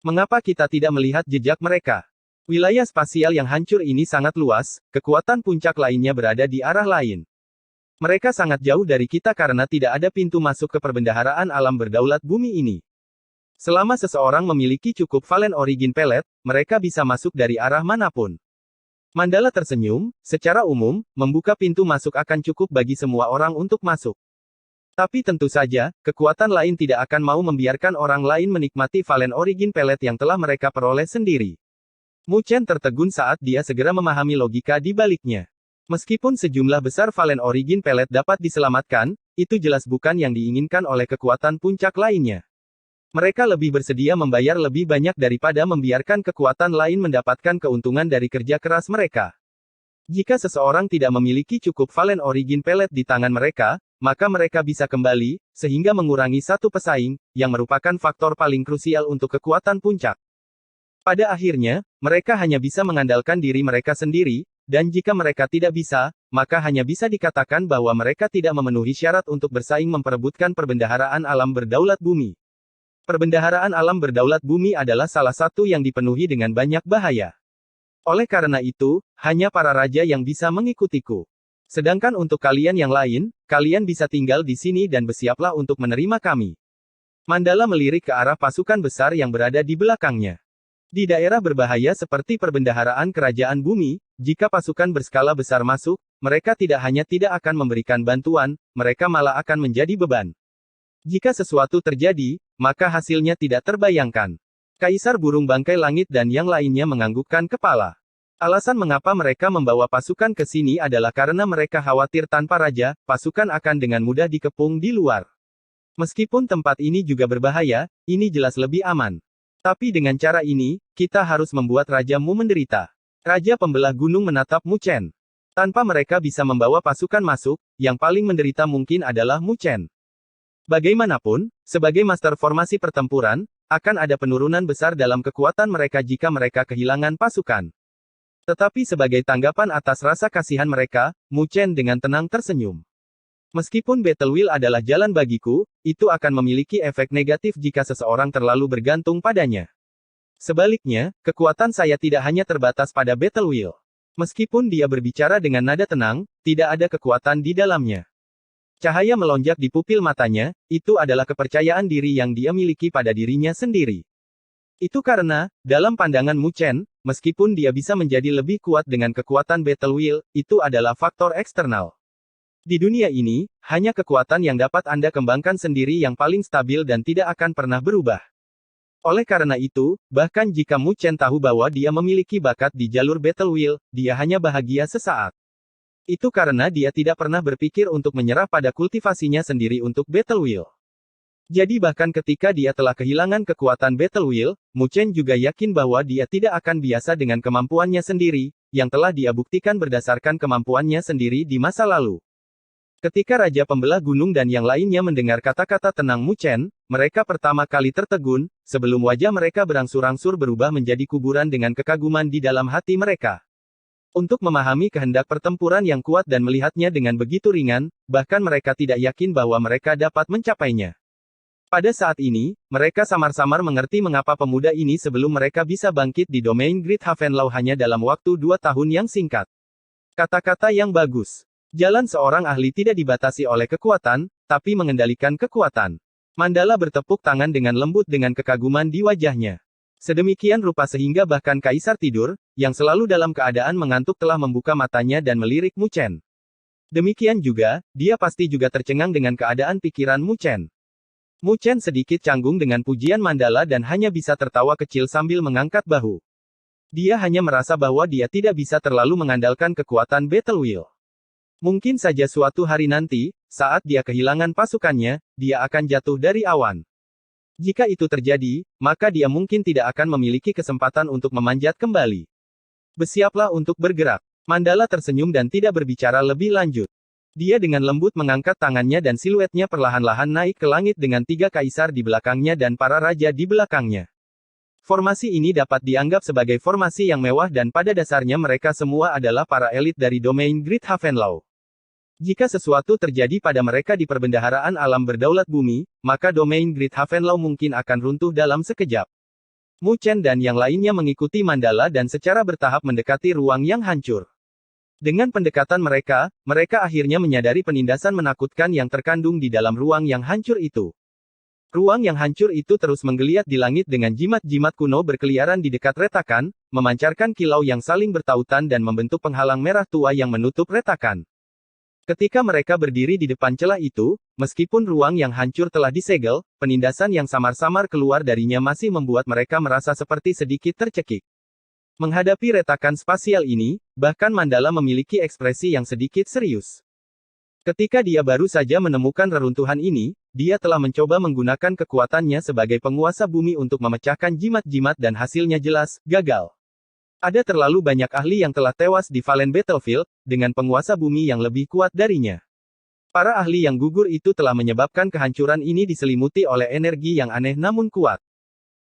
A: Mengapa kita tidak melihat jejak mereka? Wilayah spasial yang hancur ini sangat luas, kekuatan puncak lainnya berada di arah lain. Mereka sangat jauh dari kita karena tidak ada pintu masuk ke perbendaharaan alam berdaulat bumi ini. Selama seseorang memiliki cukup Valen Origin Pellet, mereka bisa masuk dari arah manapun. Mandala tersenyum, secara umum, membuka pintu masuk akan cukup bagi semua orang untuk masuk. Tapi tentu saja, kekuatan lain tidak akan mau membiarkan orang lain menikmati Valen Origin Pellet yang telah mereka peroleh sendiri. Mu Chen tertegun saat dia segera memahami logika di baliknya. Meskipun sejumlah besar Valen Origin Pellet dapat diselamatkan, itu jelas bukan yang diinginkan oleh kekuatan puncak lainnya. Mereka lebih bersedia membayar lebih banyak daripada membiarkan kekuatan lain mendapatkan keuntungan dari kerja keras mereka. Jika seseorang tidak memiliki cukup Valen Origin Pellet di tangan mereka, maka mereka bisa kembali, sehingga mengurangi satu pesaing, yang merupakan faktor paling krusial untuk kekuatan puncak. Pada akhirnya, mereka hanya bisa mengandalkan diri mereka sendiri, dan jika mereka tidak bisa, maka hanya bisa dikatakan bahwa mereka tidak memenuhi syarat untuk bersaing memperebutkan perbendaharaan alam berdaulat bumi. Perbendaharaan alam berdaulat bumi adalah salah satu yang dipenuhi dengan banyak bahaya. Oleh karena itu, hanya para raja yang bisa mengikutiku. Sedangkan untuk kalian yang lain, kalian bisa tinggal di sini dan bersiaplah untuk menerima kami. Mandala melirik ke arah pasukan besar yang berada di belakangnya. Di daerah berbahaya seperti perbendaharaan kerajaan bumi, jika pasukan berskala besar masuk, mereka tidak hanya tidak akan memberikan bantuan, mereka malah akan menjadi beban. Jika sesuatu terjadi, maka hasilnya tidak terbayangkan. Kaisar Burung Bangkai Langit dan yang lainnya menganggukkan kepala. Alasan mengapa mereka membawa pasukan ke sini adalah karena mereka khawatir tanpa raja, pasukan akan dengan mudah dikepung di luar. Meskipun tempat ini juga berbahaya, ini jelas lebih aman. Tapi dengan cara ini, kita harus membuat rajamu menderita. Raja Pembelah Gunung menatap Mu Chen. Tanpa mereka bisa membawa pasukan masuk, yang paling menderita mungkin adalah Mu Chen. Bagaimanapun, sebagai master formasi pertempuran, akan ada penurunan besar dalam kekuatan mereka jika mereka kehilangan pasukan. Tetapi sebagai tanggapan atas rasa kasihan mereka, Mu Chen dengan tenang tersenyum. Meskipun Battle Wheel adalah jalan bagiku, itu akan memiliki efek negatif jika seseorang terlalu bergantung padanya. Sebaliknya, kekuatan saya tidak hanya terbatas pada Battle Wheel. Meskipun dia berbicara dengan nada tenang, tidak ada kekuatan di dalamnya. Cahaya melonjak di pupil matanya, itu adalah kepercayaan diri yang dia miliki pada dirinya sendiri. Itu karena, dalam pandangan Mu Chen, meskipun dia bisa menjadi lebih kuat dengan kekuatan Battle Wheel, itu adalah faktor eksternal. Di dunia ini, hanya kekuatan yang dapat Anda kembangkan sendiri yang paling stabil dan tidak akan pernah berubah. Oleh karena itu, bahkan jika Mu Chen tahu bahwa dia memiliki bakat di jalur Battle Wheel, dia hanya bahagia sesaat. Itu karena dia tidak pernah berpikir untuk menyerah pada kultivasinya sendiri untuk Battle Wheel. Jadi bahkan ketika dia telah kehilangan kekuatan Battle Wheel, Mu Chen juga yakin bahwa dia tidak akan biasa dengan kemampuannya sendiri, yang telah dia buktikan berdasarkan kemampuannya sendiri di masa lalu. Ketika Raja Pembelah Gunung dan yang lainnya mendengar kata-kata tenang Mu Chen, mereka pertama kali tertegun, sebelum wajah mereka berangsur-angsur berubah menjadi kuburan dengan kekaguman di dalam hati mereka. Untuk memahami kehendak pertempuran yang kuat dan melihatnya dengan begitu ringan, bahkan mereka tidak yakin bahwa mereka dapat mencapainya. Pada saat ini, mereka samar-samar mengerti mengapa pemuda ini sebelum mereka bisa bangkit di domain Great Havenlau hanya dalam waktu 2 tahun yang singkat. Kata-kata yang bagus. Jalan seorang ahli tidak dibatasi oleh kekuatan, tapi mengendalikan kekuatan. Mandala bertepuk tangan dengan lembut dengan kekaguman di wajahnya. Sedemikian rupa sehingga bahkan Kaisar Tidur, yang selalu dalam keadaan mengantuk telah membuka matanya dan melirik Mu Chen. Demikian juga, dia pasti juga tercengang dengan keadaan pikiran Mu Chen. Mu Chen sedikit canggung dengan pujian Mandala dan hanya bisa tertawa kecil sambil mengangkat bahu. Dia hanya merasa bahwa dia tidak bisa terlalu mengandalkan kekuatan Battle Wheel. Mungkin saja suatu hari nanti, saat dia kehilangan pasukannya, dia akan jatuh dari awan. Jika itu terjadi, maka dia mungkin tidak akan memiliki kesempatan untuk memanjat kembali. Bersiaplah untuk bergerak. Mandala tersenyum dan tidak berbicara lebih lanjut. Dia dengan lembut mengangkat tangannya dan siluetnya perlahan-lahan naik ke langit dengan 3 kaisar di belakangnya dan para raja di belakangnya. Formasi ini dapat dianggap sebagai formasi yang mewah dan pada dasarnya mereka semua adalah para elit dari domain Great Havenlau. Jika sesuatu terjadi pada mereka di perbendaharaan alam berdaulat bumi, maka domain Great Havenlau mungkin akan runtuh dalam sekejap. Mu Chen dan yang lainnya mengikuti Mandala dan secara bertahap mendekati ruang yang hancur. Dengan pendekatan mereka, mereka akhirnya menyadari penindasan menakutkan yang terkandung di dalam ruang yang hancur itu. Ruang yang hancur itu terus menggeliat di langit dengan jimat-jimat kuno berkeliaran di dekat retakan, memancarkan kilau yang saling bertautan dan membentuk penghalang merah tua yang menutup retakan. Ketika mereka berdiri di depan celah itu, meskipun ruang yang hancur telah disegel, penindasan yang samar-samar keluar darinya masih membuat mereka merasa seperti sedikit tercekik. Menghadapi retakan spasial ini, bahkan Mandala memiliki ekspresi yang sedikit serius. Ketika dia baru saja menemukan reruntuhan ini, dia telah mencoba menggunakan kekuatannya sebagai penguasa bumi untuk memecahkan jimat-jimat dan hasilnya jelas, gagal. Ada terlalu banyak ahli yang telah tewas di Valen Battlefield, dengan penguasa bumi yang lebih kuat darinya. Para ahli yang gugur itu telah menyebabkan kehancuran ini diselimuti oleh energi yang aneh namun kuat.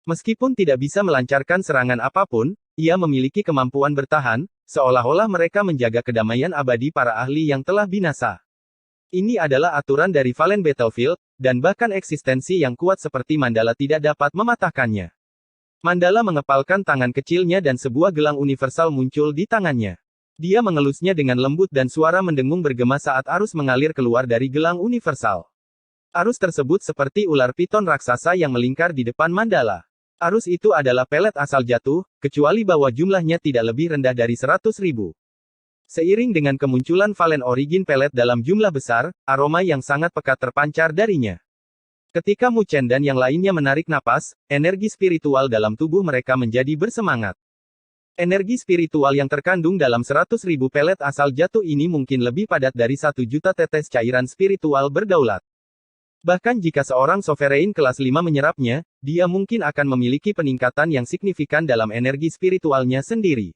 A: Meskipun tidak bisa melancarkan serangan apapun, ia memiliki kemampuan bertahan, seolah-olah mereka menjaga kedamaian abadi para ahli yang telah binasa. Ini adalah aturan dari Valen Battlefield, dan bahkan eksistensi yang kuat seperti Mandala tidak dapat mematahkannya. Mandala mengepalkan tangan kecilnya dan sebuah gelang universal muncul di tangannya. Dia mengelusnya dengan lembut dan suara mendengung bergema saat arus mengalir keluar dari gelang universal. Arus tersebut seperti ular piton raksasa yang melingkar di depan Mandala. Arus itu adalah pelet asal jatuh, kecuali bahwa jumlahnya tidak lebih rendah dari 100.000. Seiring dengan kemunculan Valen Origin pelet dalam jumlah besar, aroma yang sangat pekat terpancar darinya. Ketika Mu Chen dan yang lainnya menarik napas, energi spiritual dalam tubuh mereka menjadi bersemangat. Energi spiritual yang terkandung dalam 100.000 pelet asal jatuh ini mungkin lebih padat dari 1 juta tetes cairan spiritual berdaulat. Bahkan jika seorang sovereign kelas 5 menyerapnya, dia mungkin akan memiliki peningkatan yang signifikan dalam energi spiritualnya sendiri.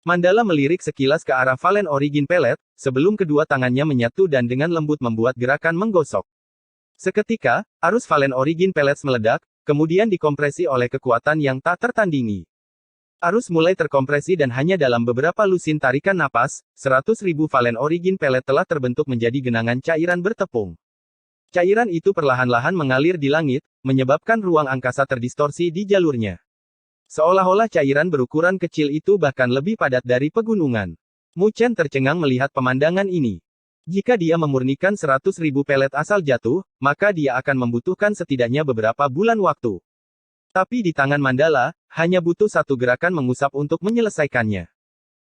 A: Mandala melirik sekilas ke arah Valen Origin Pellet, sebelum kedua tangannya menyatu dan dengan lembut membuat gerakan menggosok. Seketika, arus Valen Origin Pellets meledak, kemudian dikompresi oleh kekuatan yang tak tertandingi. Arus mulai terkompresi dan hanya dalam beberapa lusin tarikan napas, 100.000 Valen Origin Pellet telah terbentuk menjadi genangan cairan bertepung. Cairan itu perlahan-lahan mengalir di langit, menyebabkan ruang angkasa terdistorsi di jalurnya. Seolah-olah cairan berukuran kecil itu bahkan lebih padat dari pegunungan. Mu Chen tercengang melihat pemandangan ini. Jika dia memurnikan 100.000 pelet asal jatuh, maka dia akan membutuhkan setidaknya beberapa bulan waktu. Tapi di tangan Mandala, hanya butuh satu gerakan mengusap untuk menyelesaikannya.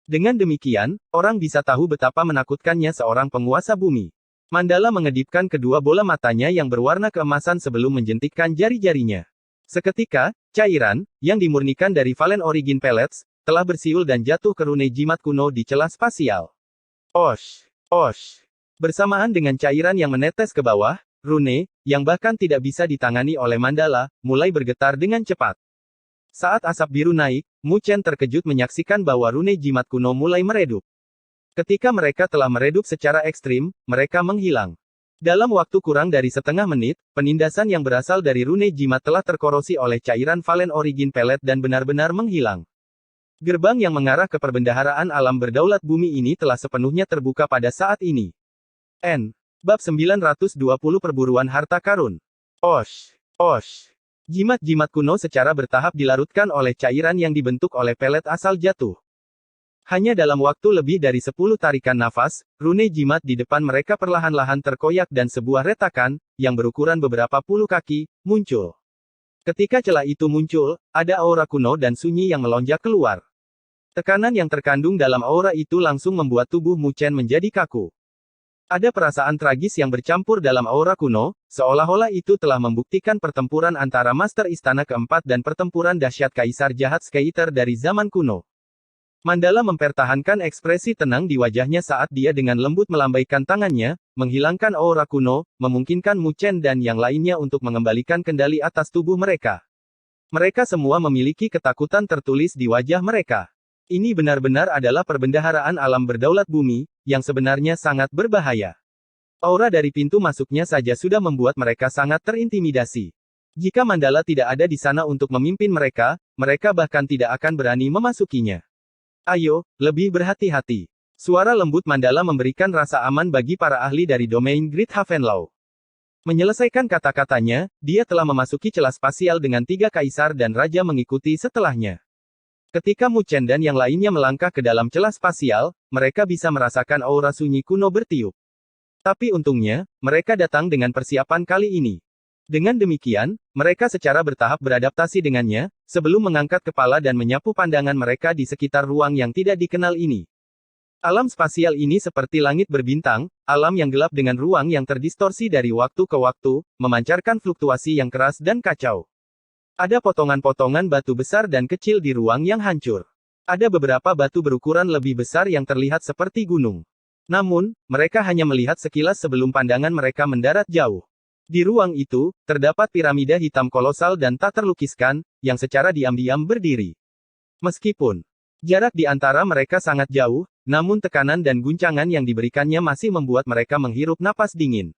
A: Dengan demikian, orang bisa tahu betapa menakutkannya seorang penguasa bumi. Mandala mengedipkan kedua bola matanya yang berwarna keemasan sebelum menjentikkan jari-jarinya. Seketika, cairan, yang dimurnikan dari Valen Origin Pellets, telah bersiul dan jatuh ke rune jimat kuno di celah spasial. Osh! Osh! Bersamaan dengan cairan yang menetes ke bawah, rune, yang bahkan tidak bisa ditangani oleh Mandala, mulai bergetar dengan cepat. Saat asap biru naik, Mu Chen terkejut menyaksikan bahwa rune jimat kuno mulai meredup. Ketika mereka telah meredup secara ekstrim, mereka menghilang. Dalam waktu kurang dari setengah menit, penindasan yang berasal dari rune jimat telah terkorosi oleh cairan Valen Origin Pellet dan benar-benar menghilang. Gerbang yang mengarah ke perbendaharaan alam berdaulat bumi ini telah sepenuhnya terbuka pada saat ini. Bab 920 Perburuan Harta Karun. Osh! Osh! Jimat-jimat kuno secara bertahap dilarutkan oleh cairan yang dibentuk oleh pelet asal jatuh. Hanya dalam waktu lebih dari 10 tarikan nafas, rune jimat di depan mereka perlahan-lahan terkoyak dan sebuah retakan, yang berukuran beberapa puluh kaki, muncul. Ketika celah itu muncul, ada aura kuno dan sunyi yang melonjak keluar. Tekanan yang terkandung dalam aura itu langsung membuat tubuh Mu Chen menjadi kaku. Ada perasaan tragis yang bercampur dalam aura kuno, seolah-olah itu telah membuktikan pertempuran antara Master Istana Keempat dan pertempuran dahsyat Kaisar Jahat Skeiter dari zaman kuno. Mandala mempertahankan ekspresi tenang di wajahnya saat dia dengan lembut melambaikan tangannya, menghilangkan aura kuno, memungkinkan Mu Chen dan yang lainnya untuk mengembalikan kendali atas tubuh mereka. Mereka semua memiliki ketakutan tertulis di wajah mereka. Ini benar-benar adalah perbendaharaan alam berdaulat bumi, yang sebenarnya sangat berbahaya. Aura dari pintu masuknya saja sudah membuat mereka sangat terintimidasi. Jika Mandala tidak ada di sana untuk memimpin mereka, mereka bahkan tidak akan berani memasukinya. Ayo, lebih berhati-hati. Suara lembut Mandala memberikan rasa aman bagi para ahli dari domain Great Havenlaw. Menyelesaikan kata-katanya, dia telah memasuki celah spasial dengan 3 kaisar dan raja mengikuti setelahnya. Ketika Mu Chen dan yang lainnya melangkah ke dalam celah spasial, mereka bisa merasakan aura sunyi kuno bertiup. Tapi untungnya, mereka datang dengan persiapan kali ini. Dengan demikian, mereka secara bertahap beradaptasi dengannya, sebelum mengangkat kepala dan menyapu pandangan mereka di sekitar ruang yang tidak dikenal ini. Alam spasial ini seperti langit berbintang, alam yang gelap dengan ruang yang terdistorsi dari waktu ke waktu, memancarkan fluktuasi yang keras dan kacau. Ada potongan-potongan batu besar dan kecil di ruang yang hancur. Ada beberapa batu berukuran lebih besar yang terlihat seperti gunung. Namun, mereka hanya melihat sekilas sebelum pandangan mereka mendarat jauh. Di ruang itu, terdapat piramida hitam kolosal dan tak terlukiskan, yang secara diam-diam berdiri. Meskipun jarak di antara mereka sangat jauh, namun tekanan dan guncangan yang diberikannya masih membuat mereka menghirup napas dingin.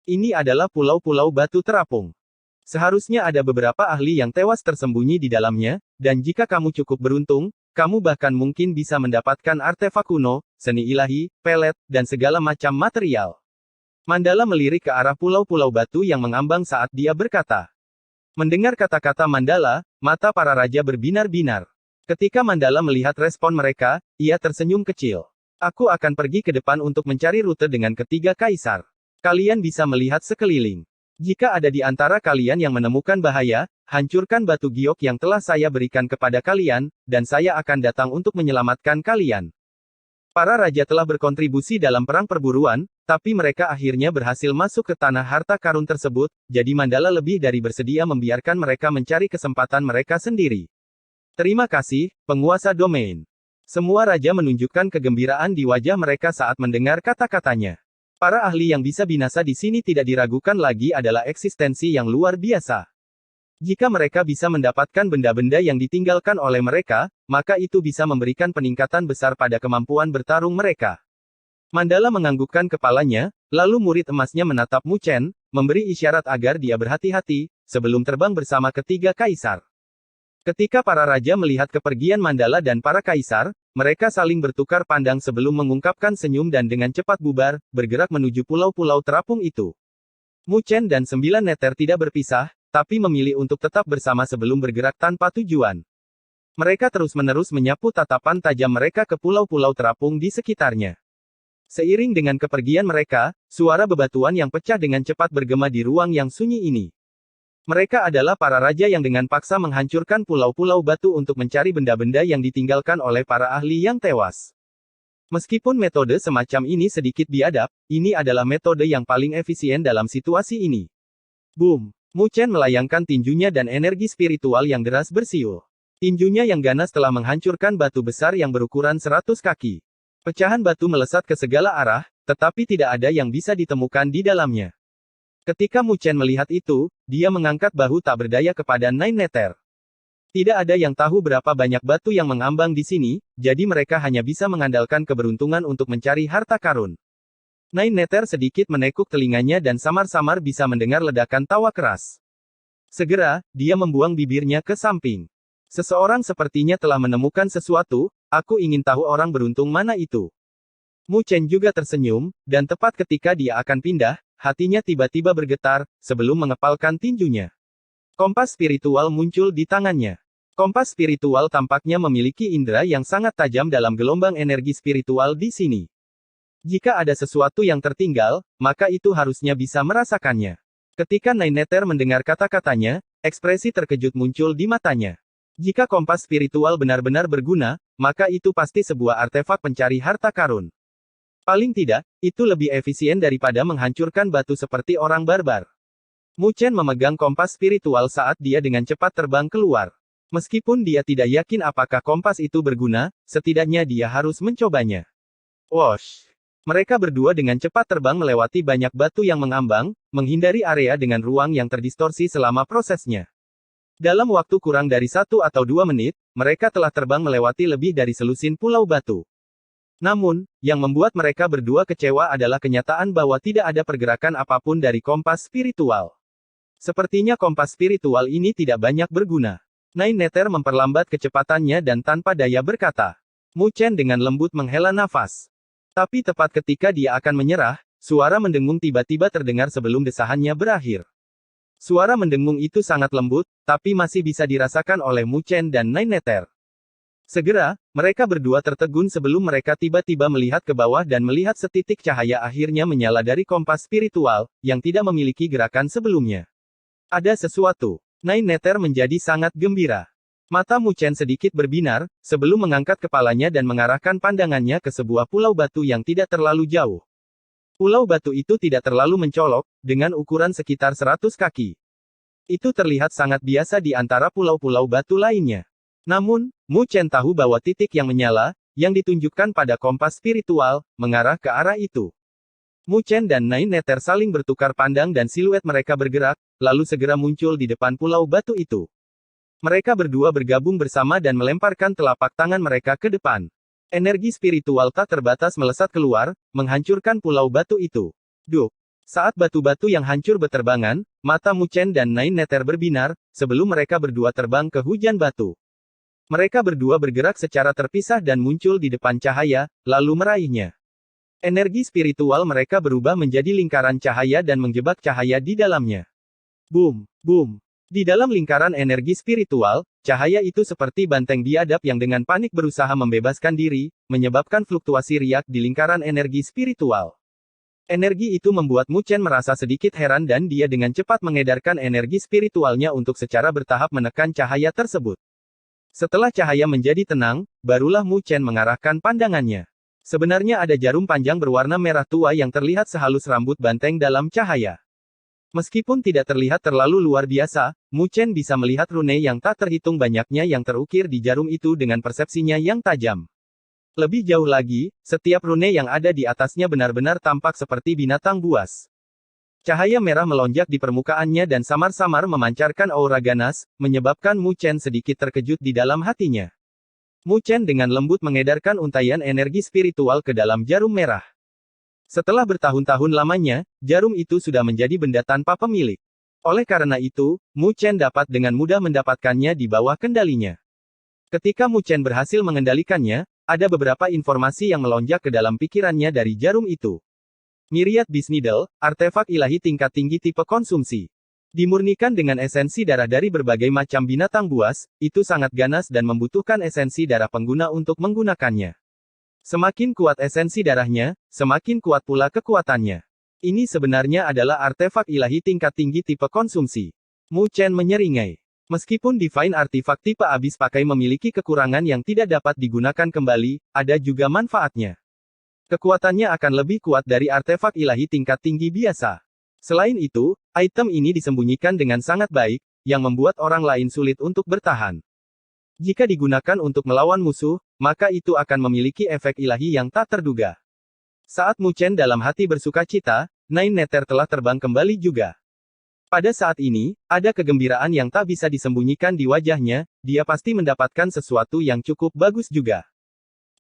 A: Ini adalah pulau-pulau batu terapung. Seharusnya ada beberapa ahli yang tewas tersembunyi di dalamnya, dan jika kamu cukup beruntung, kamu bahkan mungkin bisa mendapatkan artefak kuno, seni ilahi, pelet, dan segala macam material. Mandala melirik ke arah pulau-pulau batu yang mengambang saat dia berkata. Mendengar kata-kata Mandala, mata para raja berbinar-binar. Ketika Mandala melihat respon mereka, ia tersenyum kecil. Aku akan pergi ke depan untuk mencari rute dengan ketiga kaisar. Kalian bisa melihat sekeliling. Jika ada di antara kalian yang menemukan bahaya, hancurkan batu giok yang telah saya berikan kepada kalian, dan saya akan datang untuk menyelamatkan kalian. Para raja telah berkontribusi dalam perang perburuan, tapi mereka akhirnya berhasil masuk ke tanah harta karun tersebut, jadi Mandala lebih dari bersedia membiarkan mereka mencari kesempatan mereka sendiri. Terima kasih, penguasa domain. Semua raja menunjukkan kegembiraan di wajah mereka saat mendengar kata-katanya. Para ahli yang bisa binasa di sini tidak diragukan lagi adalah eksistensi yang luar biasa. Jika mereka bisa mendapatkan benda-benda yang ditinggalkan oleh mereka, maka itu bisa memberikan peningkatan besar pada kemampuan bertarung mereka. Mandala menganggukkan kepalanya, lalu murid emasnya menatap Mu Chen, memberi isyarat agar dia berhati-hati, sebelum terbang bersama ketiga kaisar. Ketika para raja melihat kepergian Mandala dan para kaisar, mereka saling bertukar pandang sebelum mengungkapkan senyum dan dengan cepat bubar, bergerak menuju pulau-pulau terapung itu. Mu Chen dan 9 neter tidak berpisah, tapi memilih untuk tetap bersama sebelum bergerak tanpa tujuan. Mereka terus-menerus menyapu tatapan tajam mereka ke pulau-pulau terapung di sekitarnya. Seiring dengan kepergian mereka, suara bebatuan yang pecah dengan cepat bergema di ruang yang sunyi ini. Mereka adalah para raja yang dengan paksa menghancurkan pulau-pulau batu untuk mencari benda-benda yang ditinggalkan oleh para ahli yang tewas. Meskipun metode semacam ini sedikit biadab, ini adalah metode yang paling efisien dalam situasi ini. Boom! Mu Chen melayangkan tinjunya dan energi spiritual yang deras bersiul. Tinjunya yang ganas telah menghancurkan batu besar yang berukuran 100 kaki. Pecahan batu melesat ke segala arah, tetapi tidak ada yang bisa ditemukan di dalamnya. Ketika Mu Chen melihat itu, dia mengangkat bahu tak berdaya kepada Nine Nether. Tidak ada yang tahu berapa banyak batu yang mengambang di sini, jadi mereka hanya bisa mengandalkan keberuntungan untuk mencari harta karun. Nine Nether sedikit menekuk telinganya dan samar-samar bisa mendengar ledakan tawa keras. Segera, dia membuang bibirnya ke samping. Seseorang sepertinya telah menemukan sesuatu, aku ingin tahu orang beruntung mana itu. Mu Chen juga tersenyum, dan tepat ketika dia akan pindah, hatinya tiba-tiba bergetar, sebelum mengepalkan tinjunya. Kompas spiritual muncul di tangannya. Kompas spiritual tampaknya memiliki indera yang sangat tajam dalam gelombang energi spiritual di sini. Jika ada sesuatu yang tertinggal, maka itu harusnya bisa merasakannya. Ketika Nine Nether mendengar kata-katanya, ekspresi terkejut muncul di matanya. Jika kompas spiritual benar-benar berguna, maka itu pasti sebuah artefak pencari harta karun. Paling tidak, itu lebih efisien daripada menghancurkan batu seperti orang barbar. Mu Chen memegang kompas spiritual saat dia dengan cepat terbang keluar. Meskipun dia tidak yakin apakah kompas itu berguna, setidaknya dia harus mencobanya. Wosh! Mereka berdua dengan cepat terbang melewati banyak batu yang mengambang, menghindari area dengan ruang yang terdistorsi selama prosesnya. Dalam waktu kurang dari 1 atau 2 menit, mereka telah terbang melewati lebih dari selusin pulau batu. Namun, yang membuat mereka berdua kecewa adalah kenyataan bahwa tidak ada pergerakan apapun dari kompas spiritual. Sepertinya kompas spiritual ini tidak banyak berguna. Nine Nether memperlambat kecepatannya dan tanpa daya berkata. Mu Chen dengan lembut menghela nafas. Tapi tepat ketika dia akan menyerah, suara mendengung tiba-tiba terdengar sebelum desahannya berakhir. Suara mendengung itu sangat lembut, tapi masih bisa dirasakan oleh Mu Chen dan Nine Nether. Segera, mereka berdua tertegun sebelum mereka tiba-tiba melihat ke bawah dan melihat setitik cahaya akhirnya menyala dari kompas spiritual, yang tidak memiliki gerakan sebelumnya. Ada sesuatu. Nine Nether menjadi sangat gembira. Mata Mu Chen sedikit berbinar, sebelum mengangkat kepalanya dan mengarahkan pandangannya ke sebuah pulau batu yang tidak terlalu jauh. Pulau batu itu tidak terlalu mencolok, dengan ukuran sekitar 100 kaki. Itu terlihat sangat biasa di antara pulau-pulau batu lainnya. Namun, Mu Chen tahu bahwa titik yang menyala, yang ditunjukkan pada kompas spiritual, mengarah ke arah itu. Mu Chen dan Nine Nether saling bertukar pandang dan siluet mereka bergerak, lalu segera muncul di depan pulau batu itu. Mereka berdua bergabung bersama dan melemparkan telapak tangan mereka ke depan. Energi spiritual tak terbatas melesat keluar, menghancurkan pulau batu itu. Duk! Saat batu-batu yang hancur beterbangan, mata Mu Chen dan Nine Nether berbinar, sebelum mereka berdua terbang ke hujan batu. Mereka berdua bergerak secara terpisah dan muncul di depan cahaya, lalu meraihnya. Energi spiritual mereka berubah menjadi lingkaran cahaya dan menjebak cahaya di dalamnya. Boom! Boom! Di dalam lingkaran energi spiritual, cahaya itu seperti banteng biadab yang dengan panik berusaha membebaskan diri, menyebabkan fluktuasi riak di lingkaran energi spiritual. Energi itu membuat Mu Chen merasa sedikit heran dan dia dengan cepat mengedarkan energi spiritualnya untuk secara bertahap menekan cahaya tersebut. Setelah cahaya menjadi tenang, barulah Mu Chen mengarahkan pandangannya. Sebenarnya ada jarum panjang berwarna merah tua yang terlihat sehalus rambut banteng dalam cahaya. Meskipun tidak terlihat terlalu luar biasa, Mu Chen bisa melihat rune yang tak terhitung banyaknya yang terukir di jarum itu dengan persepsinya yang tajam. Lebih jauh lagi, setiap rune yang ada di atasnya benar-benar tampak seperti binatang buas. Cahaya merah melonjak di permukaannya dan samar-samar memancarkan aura ganas, menyebabkan Mu Chen sedikit terkejut di dalam hatinya. Mu Chen dengan lembut mengedarkan untaian energi spiritual ke dalam jarum merah. Setelah bertahun-tahun lamanya, jarum itu sudah menjadi benda tanpa pemilik. Oleh karena itu, Mu Chen dapat dengan mudah mendapatkannya di bawah kendalinya. Ketika Mu Chen berhasil mengendalikannya, ada beberapa informasi yang melonjak ke dalam pikirannya dari jarum itu. Myriad Beast Needle, artefak ilahi tingkat tinggi tipe konsumsi. Dimurnikan dengan esensi darah dari berbagai macam binatang buas, itu sangat ganas dan membutuhkan esensi darah pengguna untuk menggunakannya. Semakin kuat esensi darahnya, semakin kuat pula kekuatannya. Ini sebenarnya adalah artefak ilahi tingkat tinggi tipe konsumsi. Mu Chen menyeringai. Meskipun Divine Artifact tipe abis pakai memiliki kekurangan yang tidak dapat digunakan kembali, ada juga manfaatnya. Kekuatannya akan lebih kuat dari artefak ilahi tingkat tinggi biasa. Selain itu, item ini disembunyikan dengan sangat baik, yang membuat orang lain sulit untuk bertahan. Jika digunakan untuk melawan musuh, maka itu akan memiliki efek ilahi yang tak terduga. Saat Mu Chen dalam hati bersukacita, Nine Nether telah terbang kembali juga. Pada saat ini, ada kegembiraan yang tak bisa disembunyikan di wajahnya, dia pasti mendapatkan sesuatu yang cukup bagus juga.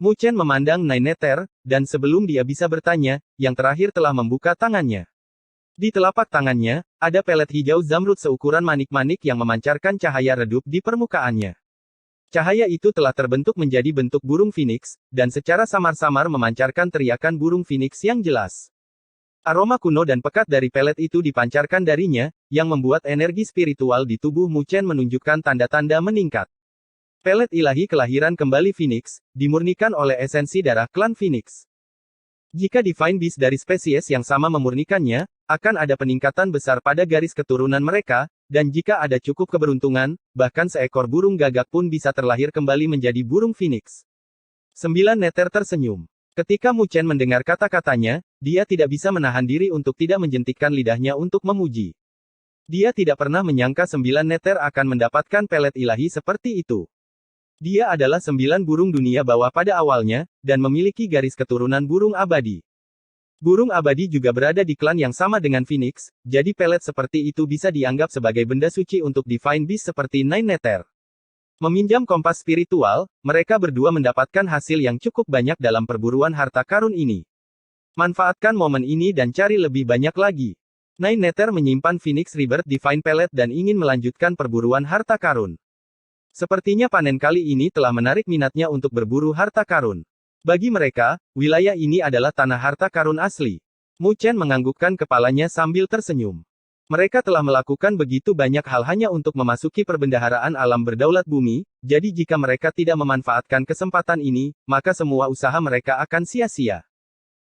A: Mu Chen memandang Nine Nether, dan sebelum dia bisa bertanya, yang terakhir telah membuka tangannya. Di telapak tangannya, ada pelet hijau zamrud seukuran manik-manik yang memancarkan cahaya redup di permukaannya. Cahaya itu telah terbentuk menjadi bentuk burung phoenix, dan secara samar-samar memancarkan teriakan burung phoenix yang jelas. Aroma kuno dan pekat dari pelet itu dipancarkan darinya, yang membuat energi spiritual di tubuh Mu Chen menunjukkan tanda-tanda meningkat. Pelet ilahi kelahiran kembali Phoenix, dimurnikan oleh esensi darah klan Phoenix. Jika Divine Beast dari spesies yang sama memurnikannya, akan ada peningkatan besar pada garis keturunan mereka, dan jika ada cukup keberuntungan, bahkan seekor burung gagak pun bisa terlahir kembali menjadi burung Phoenix. 9 Nether tersenyum. Ketika Mu Chen mendengar kata-katanya, dia tidak bisa menahan diri untuk tidak menjentikkan lidahnya untuk memuji. Dia tidak pernah menyangka 9 Nether akan mendapatkan pelet ilahi seperti itu. Dia adalah 9 burung dunia bawah pada awalnya, dan memiliki garis keturunan burung abadi. Burung abadi juga berada di klan yang sama dengan Phoenix, jadi pelet seperti itu bisa dianggap sebagai benda suci untuk Divine Beast seperti Nine Nether. Meminjam kompas spiritual, mereka berdua mendapatkan hasil yang cukup banyak dalam perburuan harta karun ini. Manfaatkan momen ini dan cari lebih banyak lagi. Nine Nether menyimpan Phoenix Rebirth Divine Pellet dan ingin melanjutkan perburuan harta karun. Sepertinya panen kali ini telah menarik minatnya untuk berburu harta karun. Bagi mereka, wilayah ini adalah tanah harta karun asli. Mu Chen menganggukkan kepalanya sambil tersenyum. Mereka telah melakukan begitu banyak hal hanya untuk memasuki perbendaharaan alam berdaulat bumi, jadi jika mereka tidak memanfaatkan kesempatan ini, maka semua usaha mereka akan sia-sia.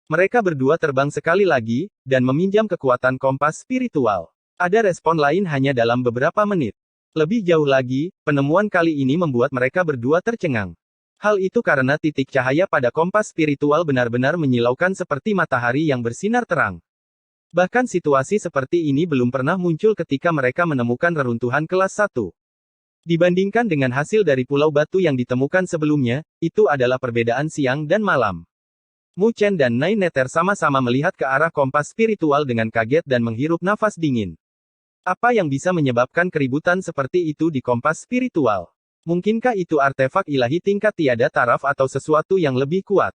A: Mereka berdua terbang sekali lagi, dan meminjam kekuatan kompas spiritual. Ada respon lain hanya dalam beberapa menit. Lebih jauh lagi, penemuan kali ini membuat mereka berdua tercengang. Hal itu karena titik cahaya pada kompas spiritual benar-benar menyilaukan seperti matahari yang bersinar terang. Bahkan situasi seperti ini belum pernah muncul ketika mereka menemukan reruntuhan kelas 1. Dibandingkan dengan hasil dari pulau batu yang ditemukan sebelumnya, itu adalah perbedaan siang dan malam. Mu Chen dan Nine Nether sama-sama melihat ke arah kompas spiritual dengan kaget dan menghirup nafas dingin. Apa yang bisa menyebabkan keributan seperti itu di kompas spiritual? Mungkinkah itu artefak ilahi tingkat tiada taraf atau sesuatu yang lebih kuat?